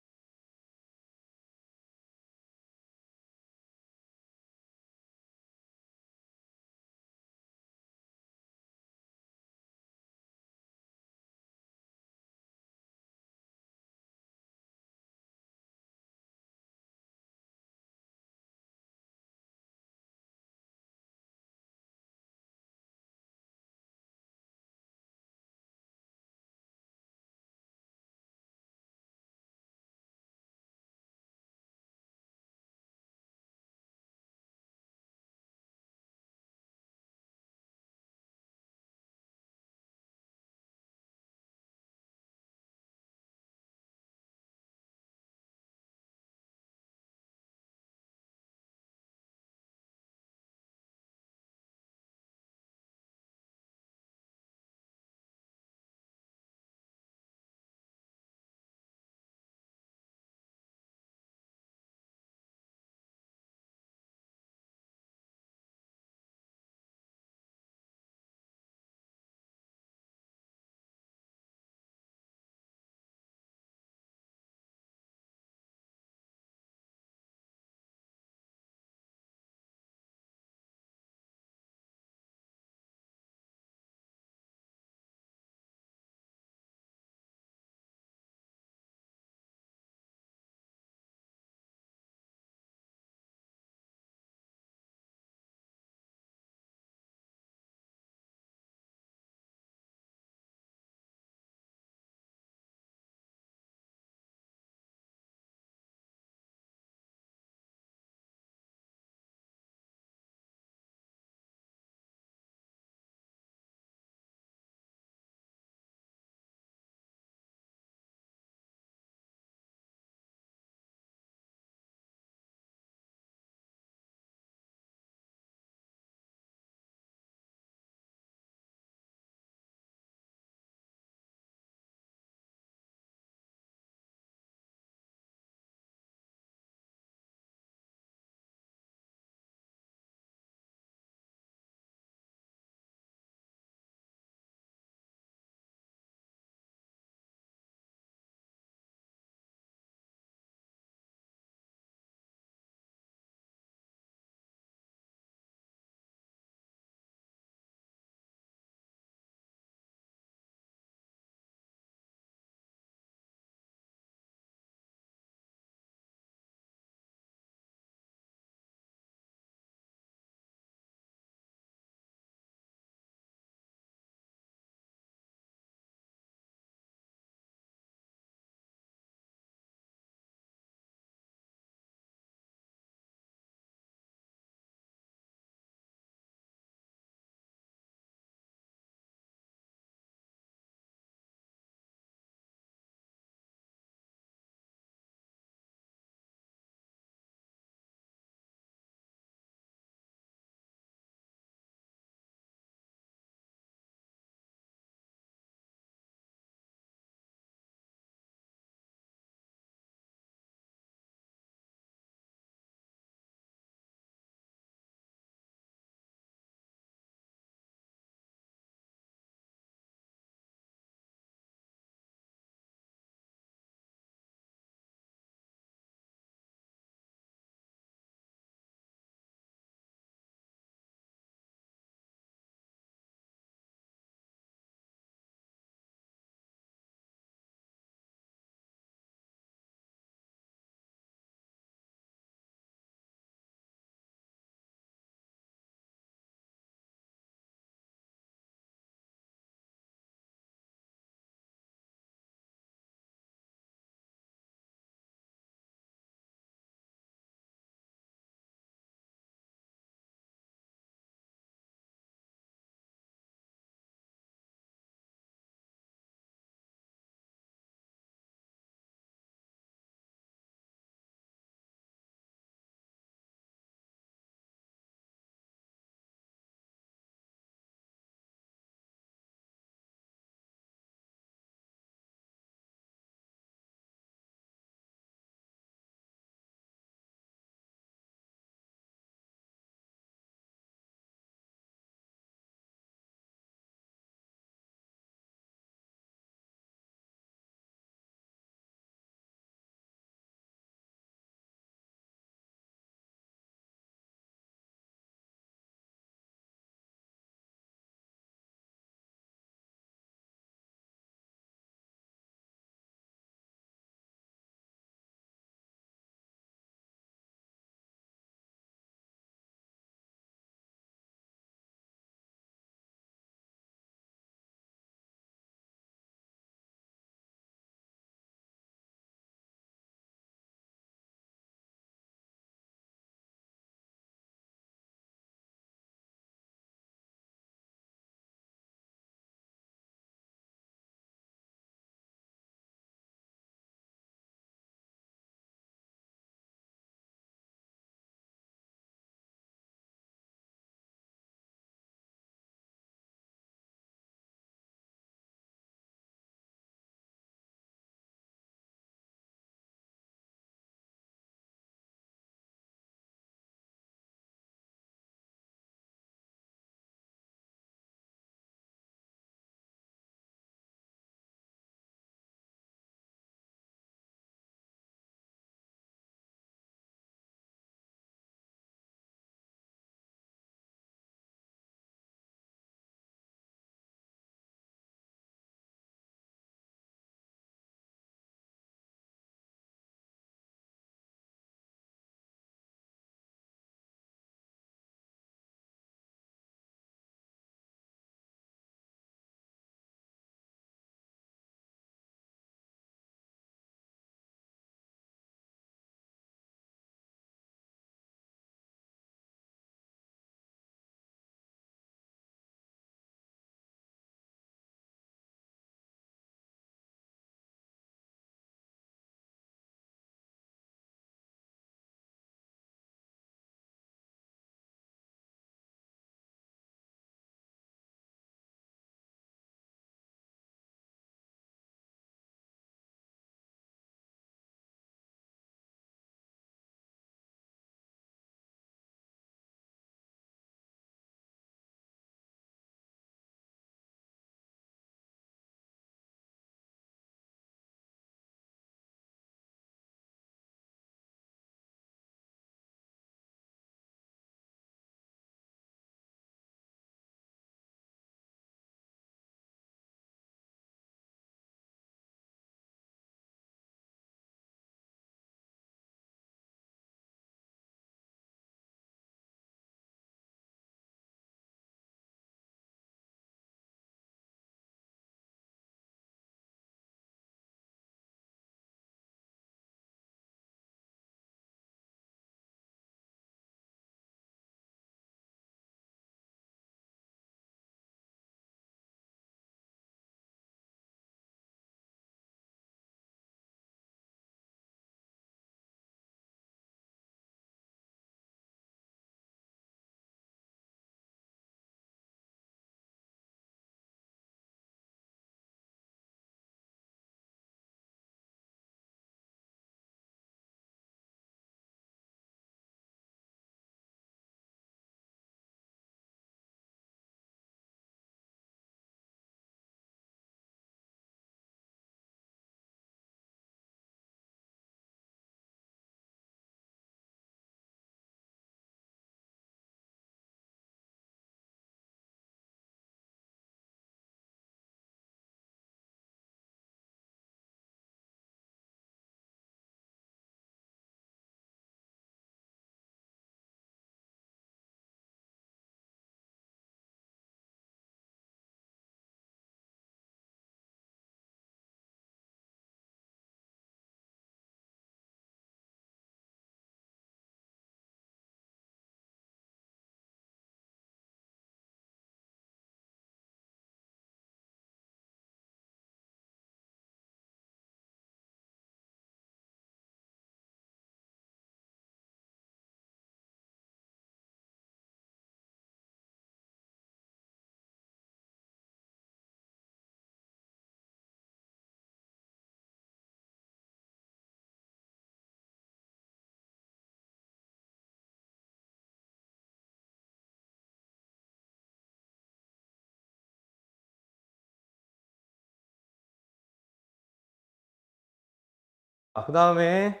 그 다음에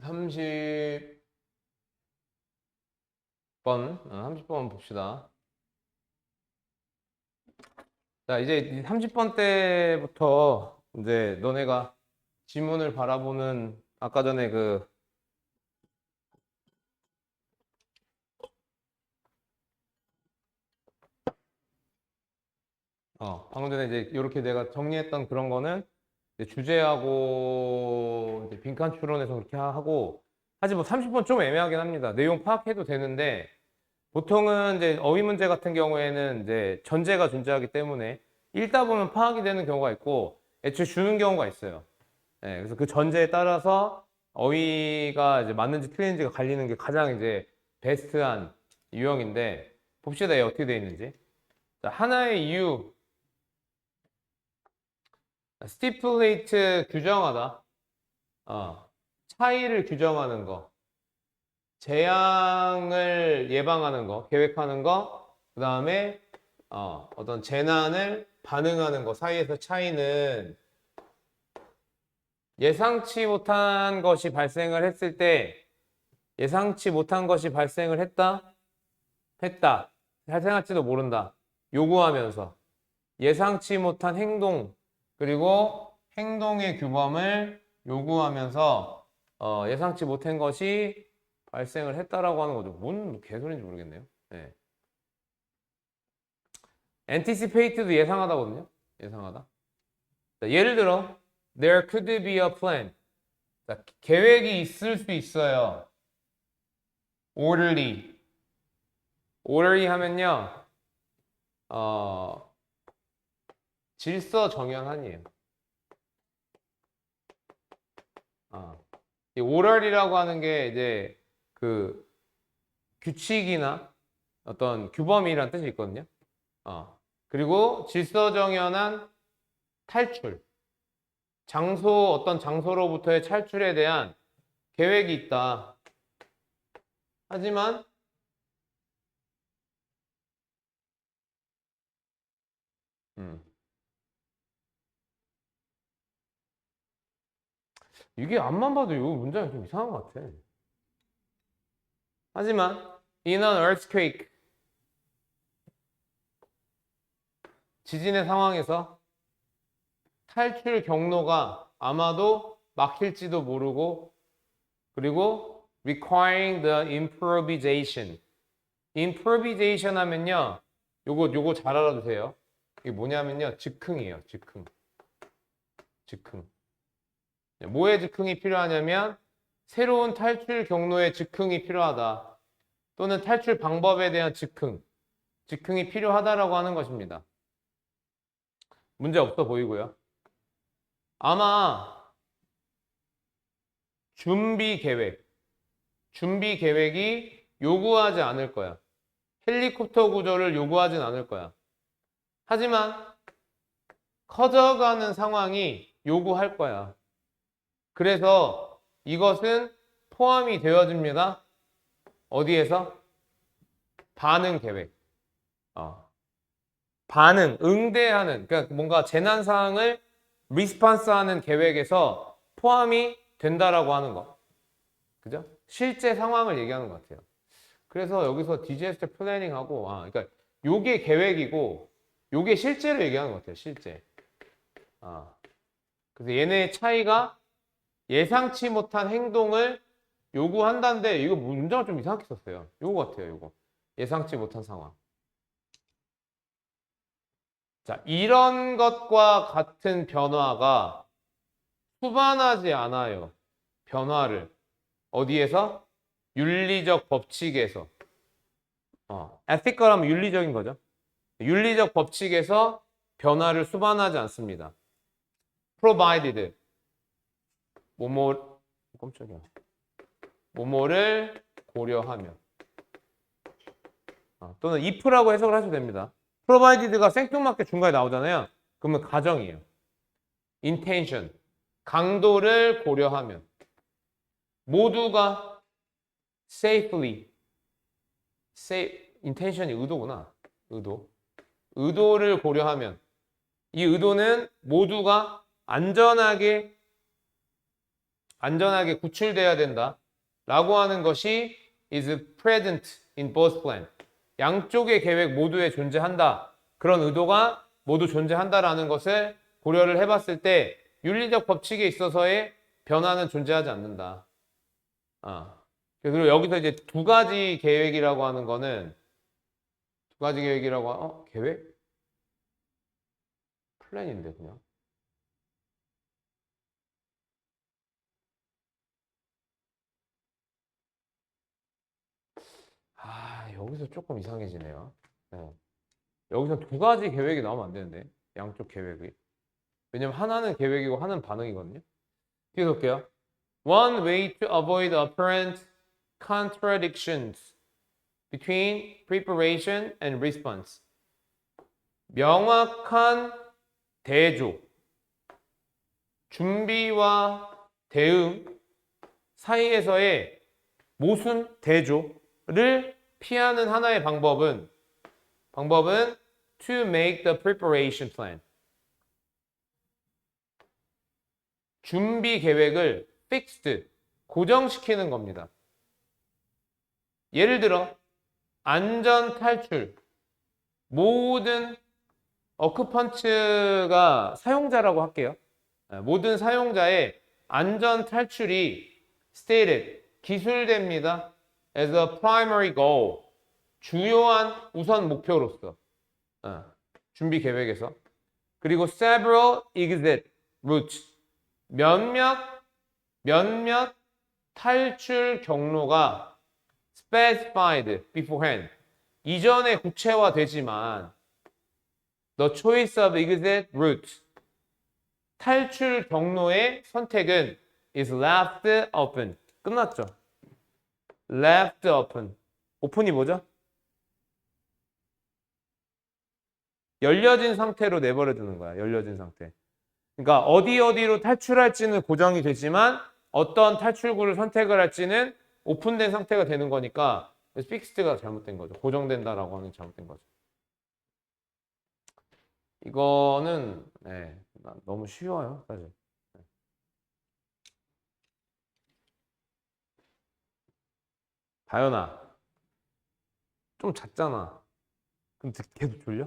30번, 30번 봅시다. 자, 이제 30번 때부터 이제 너네가 지문을 바라보는 아까 전에 방금 전에 이제 이렇게 내가 정리했던 그런 거는 이제 주제하고 이제 빈칸 추론해서 그렇게 하고, 사실 뭐 30번 좀 애매하긴 합니다. 내용 파악해도 되는데, 보통은 이제 어휘 문제 같은 경우에는 이제 전제가 존재하기 때문에 읽다 보면 파악이 되는 경우가 있고, 애초에 주는 경우가 있어요. 네, 그래서 그 전제에 따라서 어휘가 이제 맞는지 틀리는지가 갈리는 게 가장 이제 베스트한 유형인데, 봅시다. 얘 어떻게 되어 있는지. 자, 하나의 이유, 스티플레이트 규정하다. 차이를 규정하는 거, 재앙을 예방하는 거, 계획하는 거, 그 다음에 어떤 재난을 반응하는 거 사이에서 차이는 예상치 못한 것이 발생을 했을 때, 예상치 못한 것이 발생을 했다, 발생할지도 모른다, 요구하면서 예상치 못한 행동, 그리고 행동의 규범을 요구하면서 예상치 못한 것이 발생을 했다라고 하는 거죠. 뭔 개소리인지 모르겠네요. 네. anticipate도 예상하다거든요. 예상하다. 자, 예를 들어 there could be a plan. 자, 계획이 있을 수 있어요. orderly. orderly 하면요. 질서 정연한이에요. 이 orderly라고 하는 게 이제 그 규칙이나 어떤 규범이라는 뜻이 있거든요. 그리고 질서정연한 탈출. 어떤 장소로부터의 탈출에 대한 계획이 있다. 하지만 이게 앞만 봐도 이 문장이 좀 이상한 것 같아. 하지만 in an earthquake, 지진의 상황에서 탈출 경로가 아마도 막힐지도 모르고, 그리고 requiring the improvisation. improvisation 하면요, 요거 잘 알아두세요. 이게 뭐냐면요, 즉흥이에요. 즉흥. 뭐의 즉흥이 필요하냐면 새로운 탈출 경로의 즉흥이 필요하다, 또는 탈출 방법에 대한 즉흥이 필요하다라고 하는 것입니다. 문제 없어 보이고요. 아마 준비 계획이 요구하지 않을 거야. 헬리콥터 구조를 요구하진 않을 거야. 하지만 커져가는 상황이 요구할 거야. 그래서 이것은 포함이 되어집니다. 어디에서? 반응 계획. 응대하는, 그러니까 뭔가 재난 상황을 리스폰스하는 계획에서 포함이 된다라고 하는 거. 그죠? 실제 상황을 얘기하는 것 같아요. 그래서 여기서 디제스터 플래닝하고, 그러니까 요게 계획이고 요게 실제로 얘기하는 것 같아요. 실제. 그래서 얘네의 차이가 예상치 못한 행동을 요구한다는데, 이거 문장을 좀 이상하게 썼어요. 요거 같아요. 요거. 예상치 못한 상황. 자, 이런 것과 같은 변화가 수반하지 않아요. 변화를. 어디에서? 윤리적 법칙에서. ethical 하면 윤리적인 거죠. 윤리적 법칙에서 변화를 수반하지 않습니다. provided. 깜짝이야. 뭐뭐를 고려하면. 또는 if라고 해석을 하셔도 됩니다. provided가 생뚱맞게 중간에 나오잖아요. 그러면 가정이에요. intention. 강도를 고려하면. 모두가 safely. intention이 의도구나. 의도를 고려하면. 이 의도는 모두가 안전하게 구출돼야 된다 라고 하는 것이 is present in both plan. 양쪽의 계획 모두에 존재한다. 그런 의도가 모두 존재한다라는 것을 고려를 해봤을 때 윤리적 법칙에 있어서의 변화는 존재하지 않는다. 그리고 여기서 이제 두 가지 계획이라고 하는 거는 계획? 플랜인데 그냥. 여기서 조금 이상해지네요. 네. 여기서 두 가지 계획이 나오면 안 되는데 양쪽 계획이. 왜냐면 하나는 계획이고 하나는 반응이거든요. 뒤에서 볼게요. One way to avoid apparent contradictions between preparation and response. 명확한 대조, 준비와 대응 사이에서의 모순 대조를 피하는 하나의 방법은 to make the preparation plan. 준비 계획을 fixed, 고정시키는 겁니다. 예를 들어 안전 탈출, 모든 어쿠펀츠가 사용자라고 할게요. 모든 사용자의 안전 탈출이 stated, 기술됩니다. as a primary goal, 주요한 우선 목표로서 준비 계획에서. 그리고 several exit routes, 몇몇 탈출 경로가 specified beforehand, 이전에 구체화되지만 the choice of exit route, 탈출 경로의 선택은 is left open. 끝났죠? left open. 오픈이 뭐죠? 열려진 상태로 내버려 두는 거야. 열려진 상태. 그러니까 어디로 탈출할지는 고정이 되지만 어떤 탈출구를 선택을 할지는 오픈된 상태가 되는 거니까 픽스드가 잘못된 거죠. 고정된다라고 하는 잘못된 거죠. 이거는 너무 쉬워요, 사실. 다현아, 좀 잤잖아. 그럼 계속 졸려?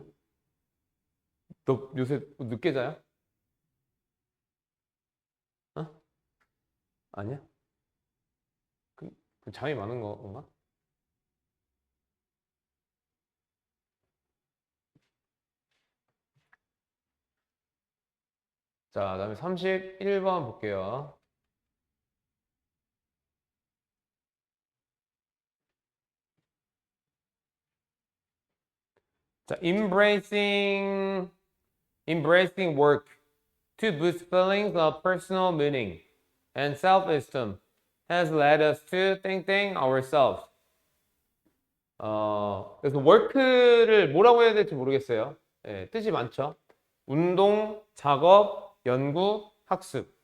너 요새 늦게 자요? 어? 아니야? 그럼 잠이 많은 건가? 자, 그다음에 31번 볼게요. 자, embracing work to boost feelings of personal meaning and self-esteem has led us to thank ourselves. 그래서 work를 뭐라고 해야 될지 모르겠어요. 뜻이 많죠. 운동, 작업, 연구, 학습.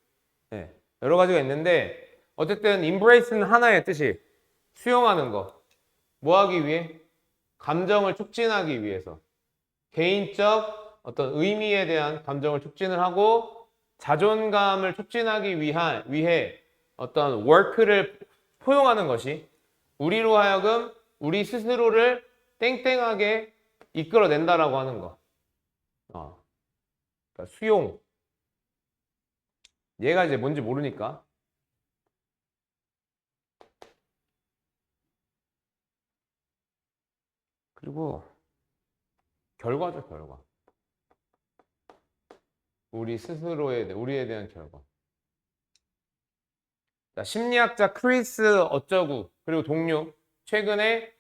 여러 가지가 있는데 어쨌든 embrace는 하나의 뜻이 수용하는 거. 뭐 하기 위해? 감정을 촉진하기 위해서. 개인적 어떤 의미에 대한 감정을 촉진을 하고 자존감을 촉진하기 위해 어떤 work를 포용하는 것이 우리로 하여금 우리 스스로를 땡땡하게 이끌어낸다라고 하는 거. 그러니까 수용. 얘가 이제 뭔지 모르니까. 그리고 결과죠, 결과. 우리에 대한 결과. 자, 심리학자 크리스 어쩌구 그리고 동료 최근에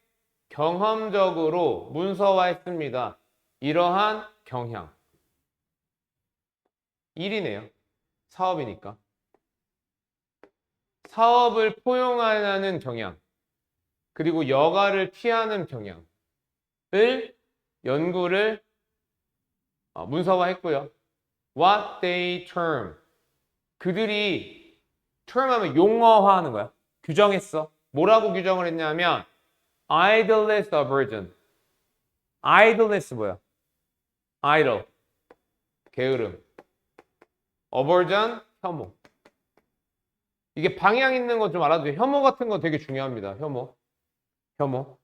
경험적으로 문서화했습니다. 이러한 경향. 일이네요. 사업이니까. 사업을 포용하는 경향. 그리고 여가를 피하는 경향을 연구를 문서화했고요. What they term. 그들이 term 하면 용어화하는 거야. 규정했어. 뭐라고 규정을 했냐면 idleness aversion. idleness 뭐야? idle. 게으름. 어벌전, 혐오. 이게 방향 있는 거 좀 알아두세요. 혐오 같은 거 되게 중요합니다. 혐오. 혐오.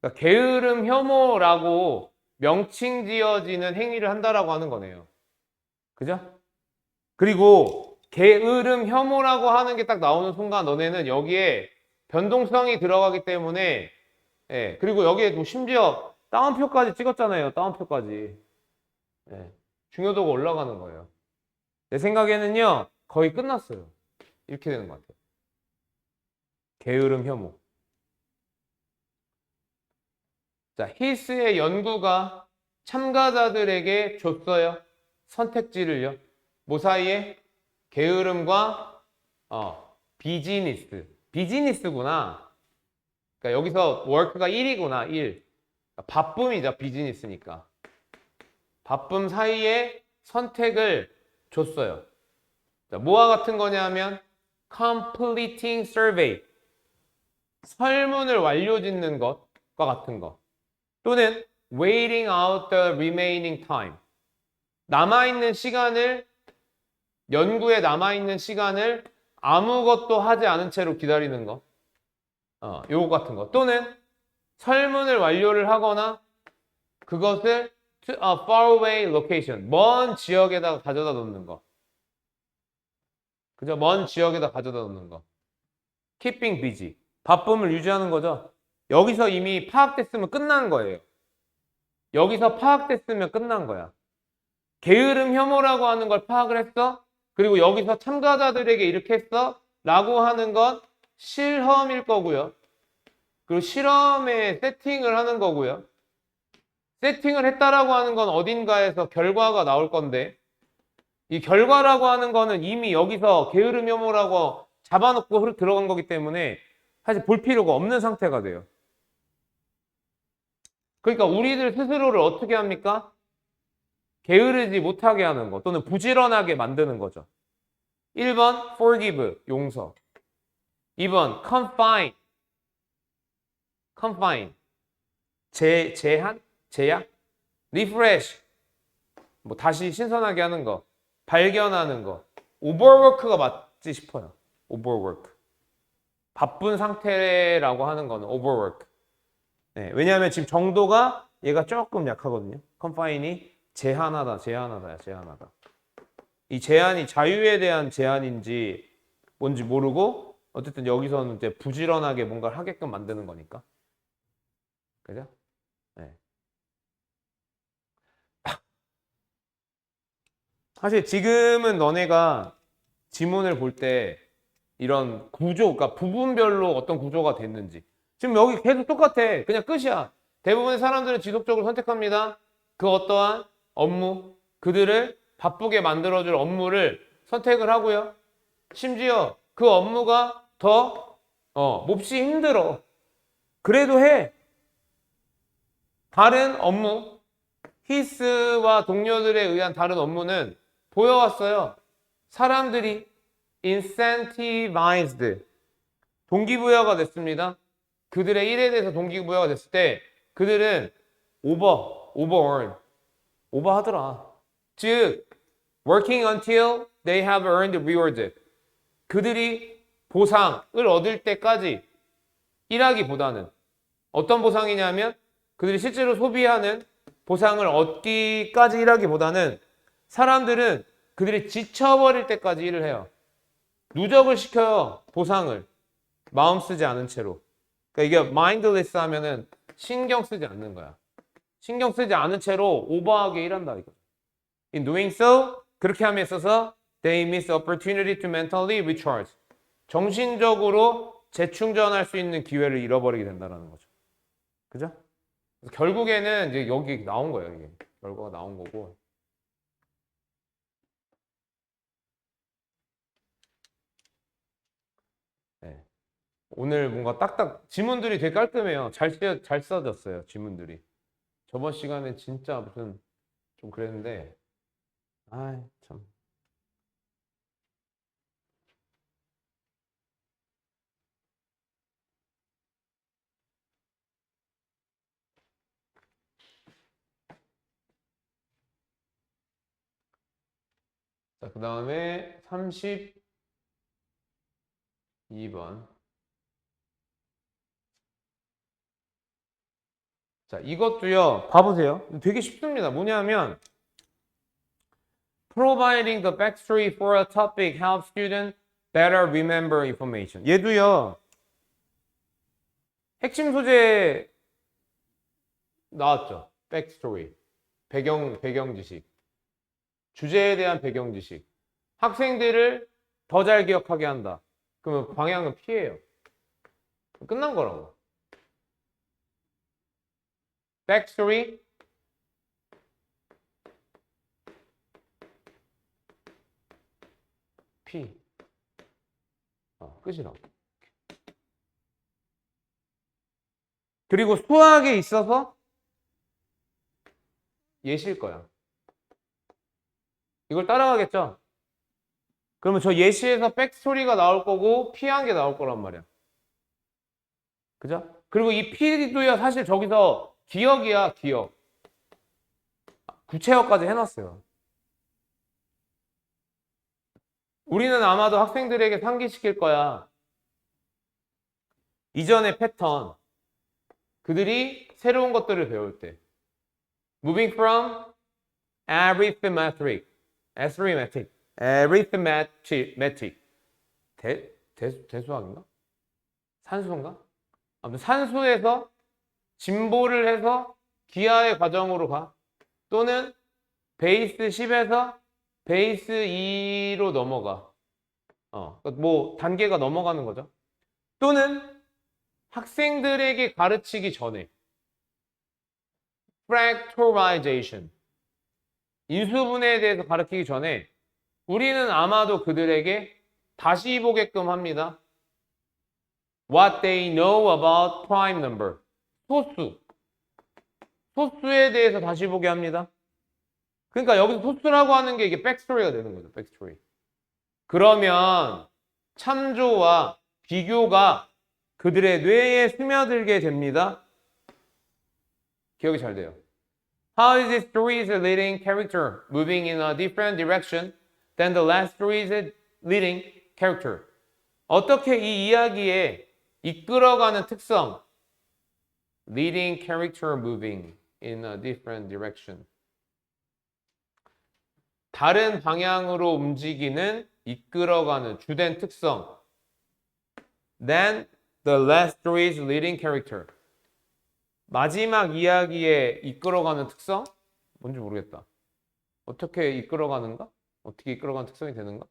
그러니까 게으름 혐오라고 명칭 지어지는 행위를 한다라고 하는 거네요. 그죠? 그리고 게으름 혐오라고 하는 게 딱 나오는 순간 너네는 여기에 변동성이 들어가기 때문에 예, 그리고 여기에 또 심지어 따옴표까지 찍었잖아요. 따옴표까지. 예, 중요도가 올라가는 거예요. 내 생각에는요. 거의 끝났어요. 이렇게 되는 것 같아요. 게으름 혐오. 자, 힐스의 연구가 참가자들에게 줬어요. 선택지를요. 뭐 사이에? 게으름과 비즈니스. 비즈니스구나. 그러니까 여기서 work가 1이구나. 1. 그러니까 바쁨이죠. 비즈니스니까. 바쁨 사이에 선택을 줬어요. 자, 뭐와 같은 거냐면 completing survey. 설문을 완료 짓는 것과 같은 거. 또는 waiting out the remaining time. 남아있는 시간을 연구에 남아있는 시간을 아무것도 하지 않은 채로 기다리는 거. 요거 같은 거. 또는 설문을 완료를 하거나 그것을 to a faraway location. 먼 지역에다가 가져다 놓는 거. 그죠? 먼 지역에다 가져다 놓는 거. keeping busy. 바쁨을 유지하는 거죠. 여기서 이미 파악됐으면 끝난 거예요. 여기서 파악됐으면 끝난 거야. 게으름 혐오라고 하는 걸 파악을 했어? 그리고 여기서 참가자들에게 이렇게 했어? 라고 하는 건 실험일 거고요. 그리고 실험에 세팅을 하는 거고요. 세팅을 했다라고 하는 건 어딘가에서 결과가 나올 건데 이 결과라고 하는 거는 이미 여기서 게으름 혐오라고 잡아놓고 들어간 거기 때문에 사실 볼 필요가 없는 상태가 돼요. 그러니까 우리들 스스로를 어떻게 합니까? 게으르지 못하게 하는 거 또는 부지런하게 만드는 거죠. 1번 forgive, 용서. 2번 confine, 제한, 제약. refresh, 뭐 다시 신선하게 하는 거, 발견하는 거. overwork가 맞지 싶어요. overwork. 바쁜 상태라고 하는 거는 overwork. 네, 왜냐하면 지금 정도가 얘가 조금 약하거든요. confine이 제한하다. 이 제한이 자유에 대한 제한인지 뭔지 모르고 어쨌든 여기서는 이제 부지런하게 뭔가를 하게끔 만드는 거니까. 그죠? 네. 사실 지금은 너네가 지문을 볼 때 이런 구조, 그러니까 부분별로 어떤 구조가 됐는지. 지금 여기 계속 똑같아. 그냥 끝이야. 대부분의 사람들은 지속적으로 선택합니다. 그 어떠한 업무, 그들을 바쁘게 만들어줄 업무를 선택을 하고요. 심지어 그 업무가 더 몹시 힘들어. 그래도 해. 다른 업무, 히스와 동료들에 의한 다른 업무는 보여왔어요. 사람들이 incentivized, 동기부여가 됐습니다. 그들의 일에 대해서 동기부여가 됐을 때 그들은 overearn, 오버하더라. 즉, working until they have earned reward. 그들이 보상을 얻을 때까지 일하기보다는 어떤 보상이냐면 그들이 실제로 소비하는 보상을 얻기까지 일하기보다는 사람들은 그들이 지쳐버릴 때까지 일을 해요. 누적을 시켜요. 보상을. 마음 쓰지 않은 채로. 그러니까 이게 mindless 하면은 신경 쓰지 않는 거야. 신경 쓰지 않은 채로 오버하게 일한다 이거. In doing so, 그렇게 함에 있어서 they miss opportunity to mentally recharge. 정신적으로 재충전할 수 있는 기회를 잃어버리게 된다는 거죠. 그죠? 결국에는 이제 여기 나온 거예요. 이게 결과가 나온 거고. 네. 오늘 뭔가 딱딱 지문들이 되게 깔끔해요. 잘 써졌어요. 지문들이. 저번 시간에 진짜 무슨 좀 그랬는데, 아 참. 자, 그 다음에 32번. 자, 이것도요, 봐보세요. 되게 쉽습니다. 뭐냐면, providing the backstory for a topic helps students better remember information. 얘도요, 핵심 소재 나왔죠. backstory. 배경 지식. 주제에 대한 배경 지식. 학생들을 더 잘 기억하게 한다. 그러면 방향은 P예요. 끝난 거라고. backstory. P. 끝이라고. 그리고 수학에 있어서 예시일 거야. 이걸 따라가겠죠? 그러면 저 예시에서 백스토리가 나올 거고 P한 게 나올 거란 말이야. 그죠? 그리고 이 P도요, 사실 저기서 기억이야, 기억. 구체어까지 해놨어요. 우리는 아마도 학생들에게 상기시킬 거야. 이전의 패턴. 그들이 새로운 것들을 배울 때. Moving from arithmetic. 대수학인가? 산수인가? 아무튼 산수에서 진보를 해서 기하의 과정으로 가. 또는 베이스 10에서 베이스 2로 넘어가. 뭐 단계가 넘어가는 거죠. 또는 학생들에게 가르치기 전에 fractorization. 인수분해에 대해서 가르치기 전에 우리는 아마도 그들에게 다시 보게끔 합니다. What they know about prime number. 소수. 소수에 대해서 다시 보게 합니다. 그러니까 여기서 소수라고 하는 게 이게 백스토리가 되는 거죠. 백스토리. 그러면 참조와 비교가 그들의 뇌에 스며들게 됩니다. 기억이 잘 돼요. How is this story's leading character moving in a different direction than the last story's leading character? 어떻게 이 이야기에 이끌어가는 특성, leading character moving in a different direction. 다른 방향으로 움직이는, 이끌어가는 주된 특성, than the last story's leading character. 마지막 이야기에 이끌어가는 특성? 뭔지 모르겠다. 어떻게 이끌어가는가? 어떻게 이끌어가는 특성이 되는가?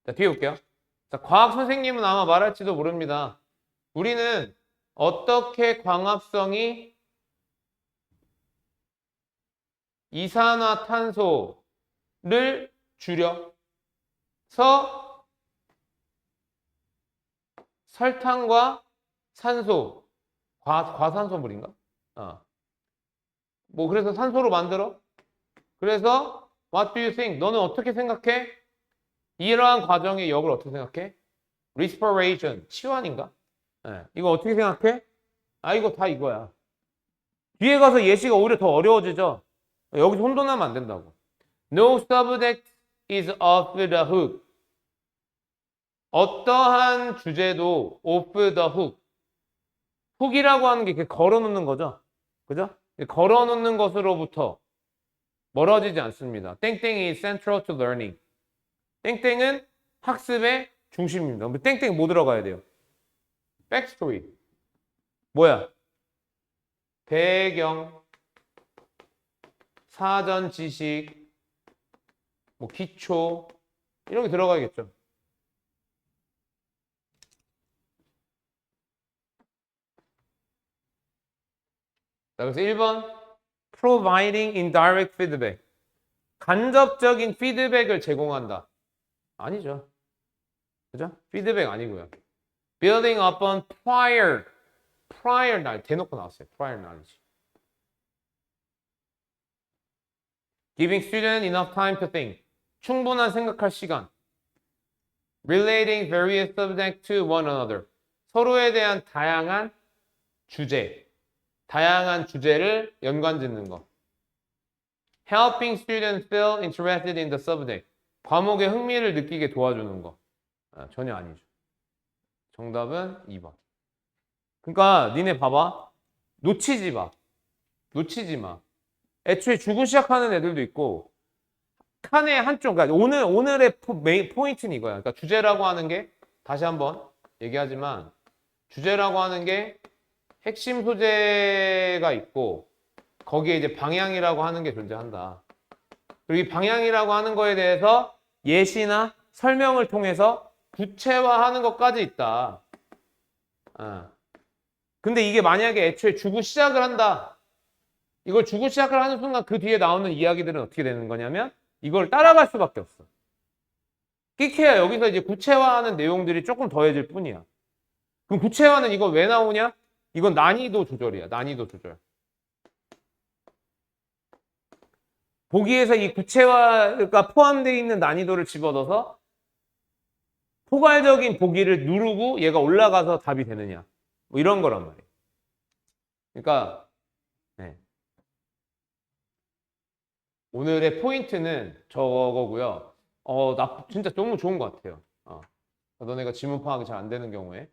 자, 뒤에 볼게요. 자, 과학 선생님은 아마 말할지도 모릅니다. 우리는 어떻게 광합성이 이산화탄소를 줄여서 설탕과 산소, 과산소물인가? 뭐 그래서 산소로 만들어? 그래서 What do you think? 너는 어떻게 생각해? 이러한 과정의 역을 어떻게 생각해? Respiration, 치환인가? 네. 이거 어떻게 생각해? 이거 다 이거야. 뒤에 가서 예시가 오히려 더 어려워지죠? 여기서 혼돈하면 안 된다고. No subject is off the hook. 어떠한 주제도 off the hook. 훅이라고 하는 게 걸어놓는 거죠. 그죠? 걸어놓는 것으로부터 멀어지지 않습니다. 땡땡이 is central to learning. 땡땡은 학습의 중심입니다. 땡땡 뭐 들어가야 돼요? backstory. 뭐야? 배경, 사전 지식, 뭐 기초 이런 게 들어가야겠죠. 자, 그래서 1번 providing indirect feedback. 간접적인 피드백을 제공한다. 아니죠. 그죠? 피드백 아니고요. Building upon prior knowledge. 대놓고 나왔어요. prior knowledge. Giving students enough time to think. 충분한 생각할 시간. Relating various subjects to one another. 서로에 대한 다양한 주제를 연관 짓는 거. helping students feel interested in the subject. 과목에 흥미를 느끼게 도와주는 거. 전혀 아니죠. 정답은 2번. 그러니까 니네 봐봐. 놓치지 마. 놓치지 마. 애초에 주고 시작하는 애들도 있고 칸의 한쪽, 그러니까 오늘의 메인 포인트는 이거야. 그러니까 주제라고 하는 게 다시 한번 얘기하지만 주제라고 하는 게 핵심 소재가 있고 거기에 이제 방향이라고 하는 게 존재한다. 그리고 이 방향이라고 하는 거에 대해서 예시나 설명을 통해서 구체화하는 것까지 있다. 근데 이게 만약에 애초에 주고 시작을 한다. 이걸 주고 시작을 하는 순간 그 뒤에 나오는 이야기들은 어떻게 되는 거냐면 이걸 따라갈 수밖에 없어. 끼케야 여기서 이제 구체화하는 내용들이 조금 더해질 뿐이야. 그럼 구체화는 이거 왜 나오냐? 이건 난이도 조절이야. 난이도 조절. 보기에서 이 구체화가 포함되어 있는 난이도를 집어넣어서 포괄적인 보기를 누르고 얘가 올라가서 답이 되느냐. 뭐 이런 거란 말이에요. 그러니까 네. 오늘의 포인트는 저거고요. 나 진짜 너무 좋은 것 같아요. 너네가 지문 파악이 잘 안 되는 경우에.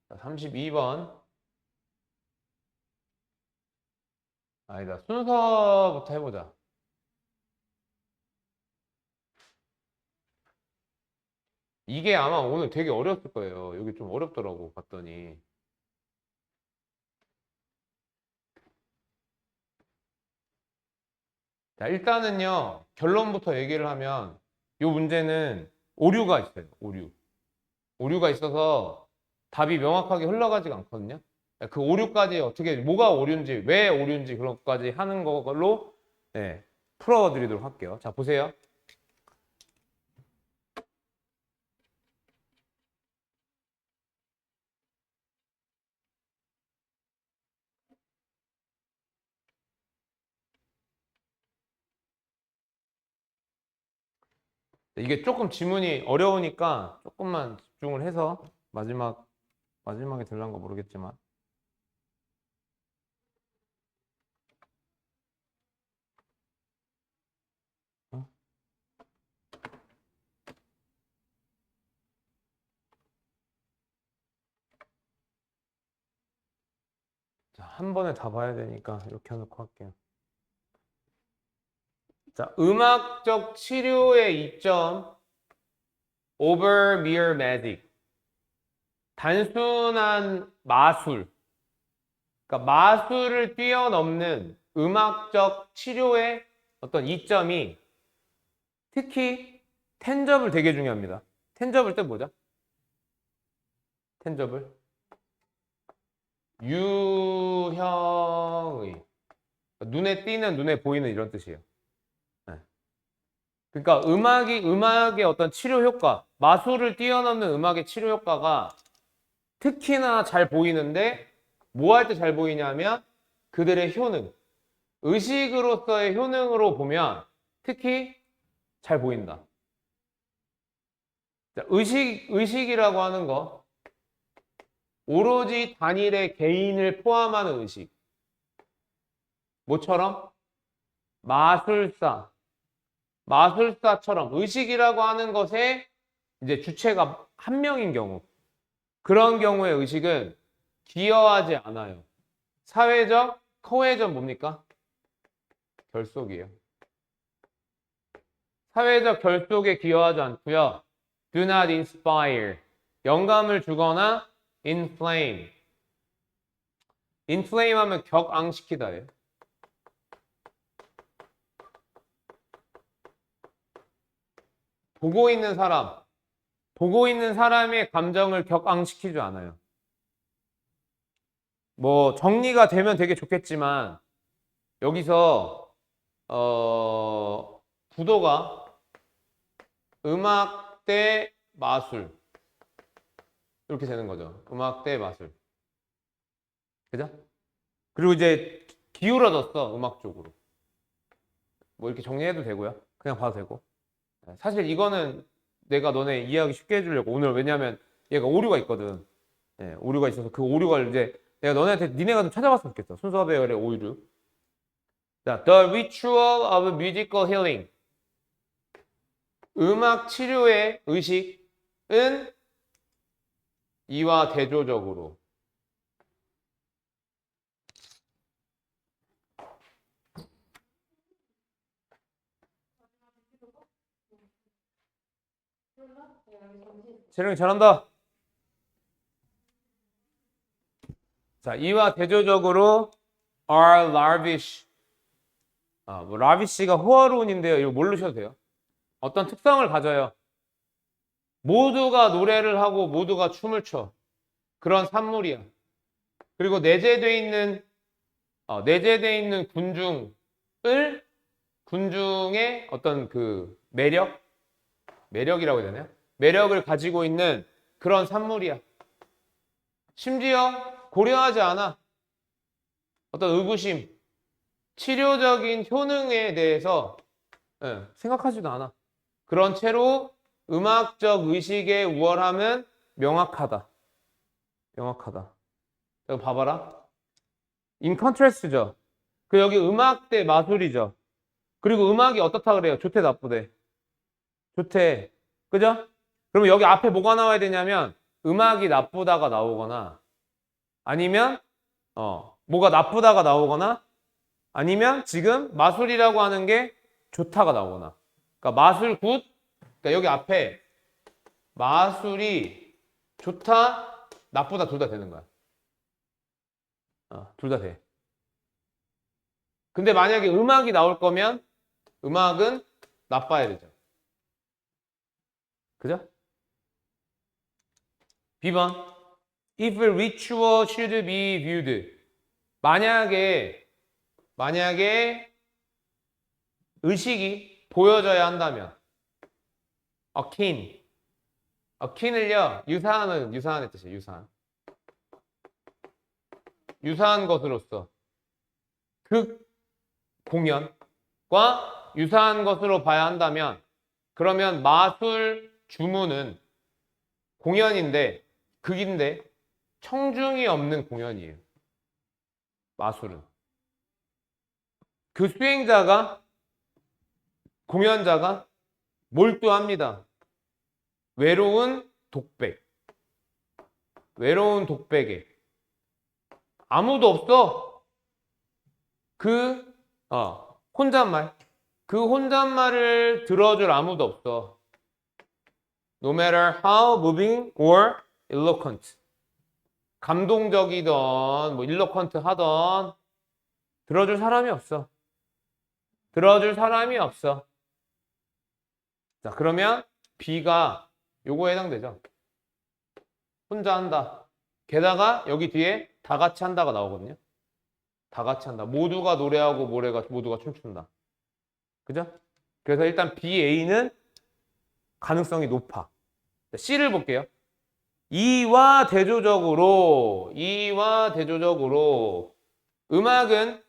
자, 32번. 아니다. 순서부터 해보자. 이게 아마 오늘 되게 어려웠을 거예요. 여기 좀 어렵더라고, 봤더니. 자, 일단은요, 결론부터 얘기를 하면, 이 문제는 오류가 있어요, 오류. 오류가 있어서 답이 명확하게 흘러가지가 않거든요. 그 오류까지 어떻게, 뭐가 오류인지, 왜 오류인지 그런 것까지 하는 걸로, 네, 풀어드리도록 할게요. 자, 보세요. 이게 조금 지문이 어려우니까 조금만 집중을 해서 마지막에 들어간 거 모르겠지만. 자, 한 번에 다 봐야 되니까 이렇게 해놓고 할게요. 자, 음악적 치료의 이점 over mere magic. 단순한 마술. 그러니까 마술을 뛰어넘는 음악적 치료의 어떤 이점이 특히 텐저블 되게 중요합니다. 텐저블 뜻 뭐죠? 텐저블. 유형의. 눈에 띄는, 눈에 보이는 이런 뜻이에요. 네. 그러니까 음악의 어떤 치료 효과, 마술을 뛰어넘는 음악의 치료 효과가 특히나 잘 보이는데 뭐 할 때 잘 보이냐면 그들의 효능, 의식으로서의 효능으로 보면 특히 잘 보인다. 자, 의식이라고 하는 거 오로지 단일의 개인을 포함하는 의식. 뭐처럼? 마술사처럼 의식이라고 하는 것에 이제 주체가 한 명인 경우, 그런 경우의 의식은 기여하지 않아요. 사회적, 코헤전 뭡니까? 결속이에요. 사회적 결속에 기여하지 않고요. Do not inspire. 영감을 주거나 inflame. inflame 하면 격앙시키다예요. 보고 있는 사람의 감정을 격앙시키지 않아요. 뭐 정리가 되면 되게 좋겠지만 여기서 구도가 음악 대 마술 이렇게 되는 거죠. 음악 대 마술. 그죠? 그리고 이제 기울어졌어, 음악 쪽으로. 뭐 이렇게 정리해도 되고요. 그냥 봐도 되고. 사실 이거는 내가 너네 이해하기 쉽게 해주려고 오늘, 왜냐면 얘가 오류가 있거든. 예, 오류가 있어서 그 오류가 이제 내가 너네한테 니네가 좀 찾아봤으면 좋겠어. 순서 배열의 오류. 자, The Ritual of Musical Healing. 음악 치료의 의식은 이와 대조적으로 재령이 잘한다. 자, 이와 대조적으로 are lavish. 뭐 lavish가 호화로운인데요. 이거 모르셔도 돼요. 어떤 특성을 가져요. 모두가 노래를 하고 모두가 춤을 춰. 그런 산물이야. 그리고 내재돼 있는 군중의 어떤 그 매력이라고 해야 되나요? 매력을 가지고 있는 그런 산물이야. 심지어 고려하지 않아. 어떤 의구심, 치료적인 효능에 대해서 생각하지도 않아. 그런 채로 음악적 의식의 우월함은 명확하다. 명확하다. 이거 봐봐라. in contrast죠. 그 여기 음악 대 마술이죠. 그리고 음악이 어떻다 그래요? 좋대 나쁘대? 좋대. 그죠? 그러면 여기 앞에 뭐가 나와야 되냐면 음악이 나쁘다가 나오거나 아니면 뭐가 나쁘다가 나오거나 아니면 지금 마술이라고 하는 게 좋다가 나오거나. 그러니까 마술 굿. 그러니까 여기 앞에 마술이 좋다, 나쁘다 둘 다 되는 거야. 둘 다 돼. 근데 만약에 음악이 나올 거면 음악은 나빠야 되죠. 그죠? B번. If a ritual should be viewed. 만약에 의식이 보여져야 한다면 akin을요 유사한의 뜻이에요. 유사한 것으로서 극 공연과 유사한 것으로 봐야 한다면 그러면 마술 주문은 공연인데 극인데 청중이 없는 공연이에요. 마술은 그 공연자가 몰두합니다. 외로운 독백에 아무도 없어. 혼잣말. 그 혼잣말을 들어줄 아무도 없어. No matter how moving or eloquent. 감동적이던 뭐 eloquent 하던 들어줄 사람이 없어. 자, 그러면 B가 요거에 해당되죠. 혼자 한다. 게다가 여기 뒤에 다 같이 한다가 나오거든요. 다 같이 한다. 모두가 노래하고 모두가 춤춘다. 그죠? 그래서 일단 BA는 가능성이 높아. C를 볼게요. 이와 대조적으로 음악은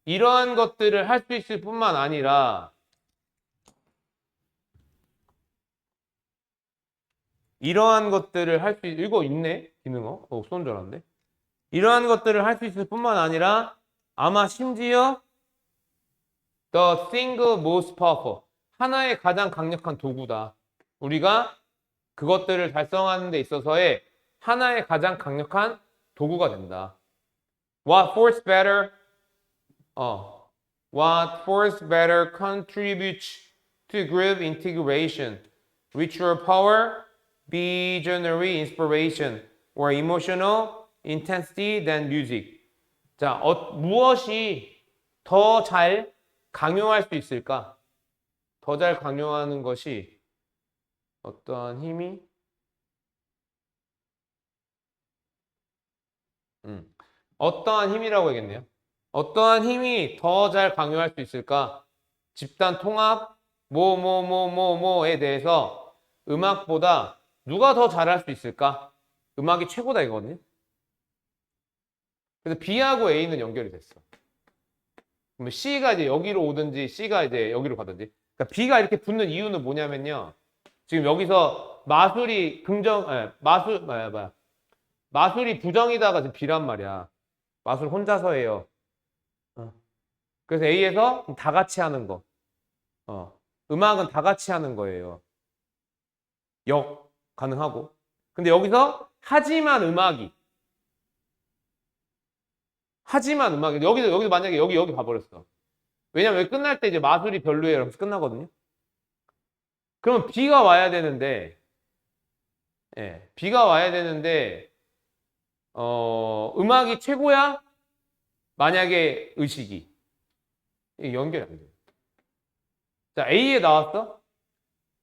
이러한 것들을 할 수 있을 뿐만 아니라 이거 있네? 기능어? 없었는 줄 알았는데. 이러한 것들을 할 수 있을 뿐만 아니라 아마 심지어 the single most powerful 하나의 가장 강력한 도구다. 우리가 그것들을 달성하는 데 있어서의 하나의 가장 강력한 도구가 된다. What force better contributes to group integration, ritual power, visionary inspiration, or emotional intensity than music. 자, 무엇이 더 잘 강요할 수 있을까? 더 잘 강요하는 것이 어떠한 힘이 어떠한 힘이라고 하겠네요. 어떠한 힘이 더 잘 강요할 수 있을까? 집단 통합, 뭐에 대해서 음악보다 누가 더 잘할 수 있을까? 음악이 최고다 이거거든요. 그래서 B하고 A는 연결이 됐어. 그러면 C가 이제 여기로 오든지 C가 이제 여기로 가든지. 그러니까 B가 이렇게 붙는 이유는 뭐냐면요. 지금 여기서 마술이 마술이 부정이다가 지금 B란 말이야. 마술 혼자서 해요. 그래서 A에서 다 같이 하는 거. 음악은 다 같이 하는 거예요. 역 가능하고. 근데 여기서 하지만 음악이 여기도 만약에 여기 봐버렸어. 왜냐면 여기 끝날 때 이제 마술이 별로예요. 이러면서 끝나거든요. 그러면 B가 와야 되는데, 예, B가 와야 되는데, 음악이 최고야? 만약에 의식이. 이게 연결이 안 돼요. 자, A에 나왔어?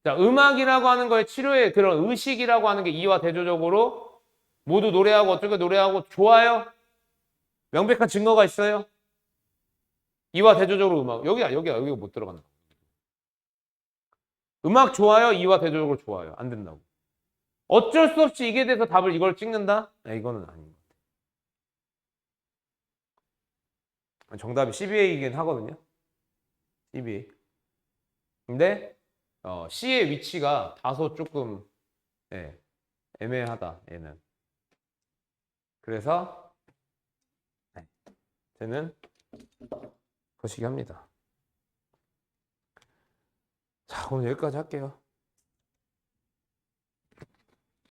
자, 음악이라고 하는 거에 치료에 그런 의식이라고 하는 게 이와 대조적으로 모두 노래하고 어떻게 노래하고 좋아요? 명백한 증거가 있어요? 이와 대조적으로 음악. 여기가 못 들어간다. 음악 좋아요? 이와 대조적으로 좋아요. 안 된다고. 어쩔 수 없이 이게 돼서 답을 이걸 찍는다? 네, 이거는 아닌 것 같아요. 정답이 CBA이긴 하거든요. CBA. 근데 C의 위치가 다소 조금 애매하다. 얘는. 그래서 쟤는 거시기 합니다. 자, 오늘 여기까지 할게요.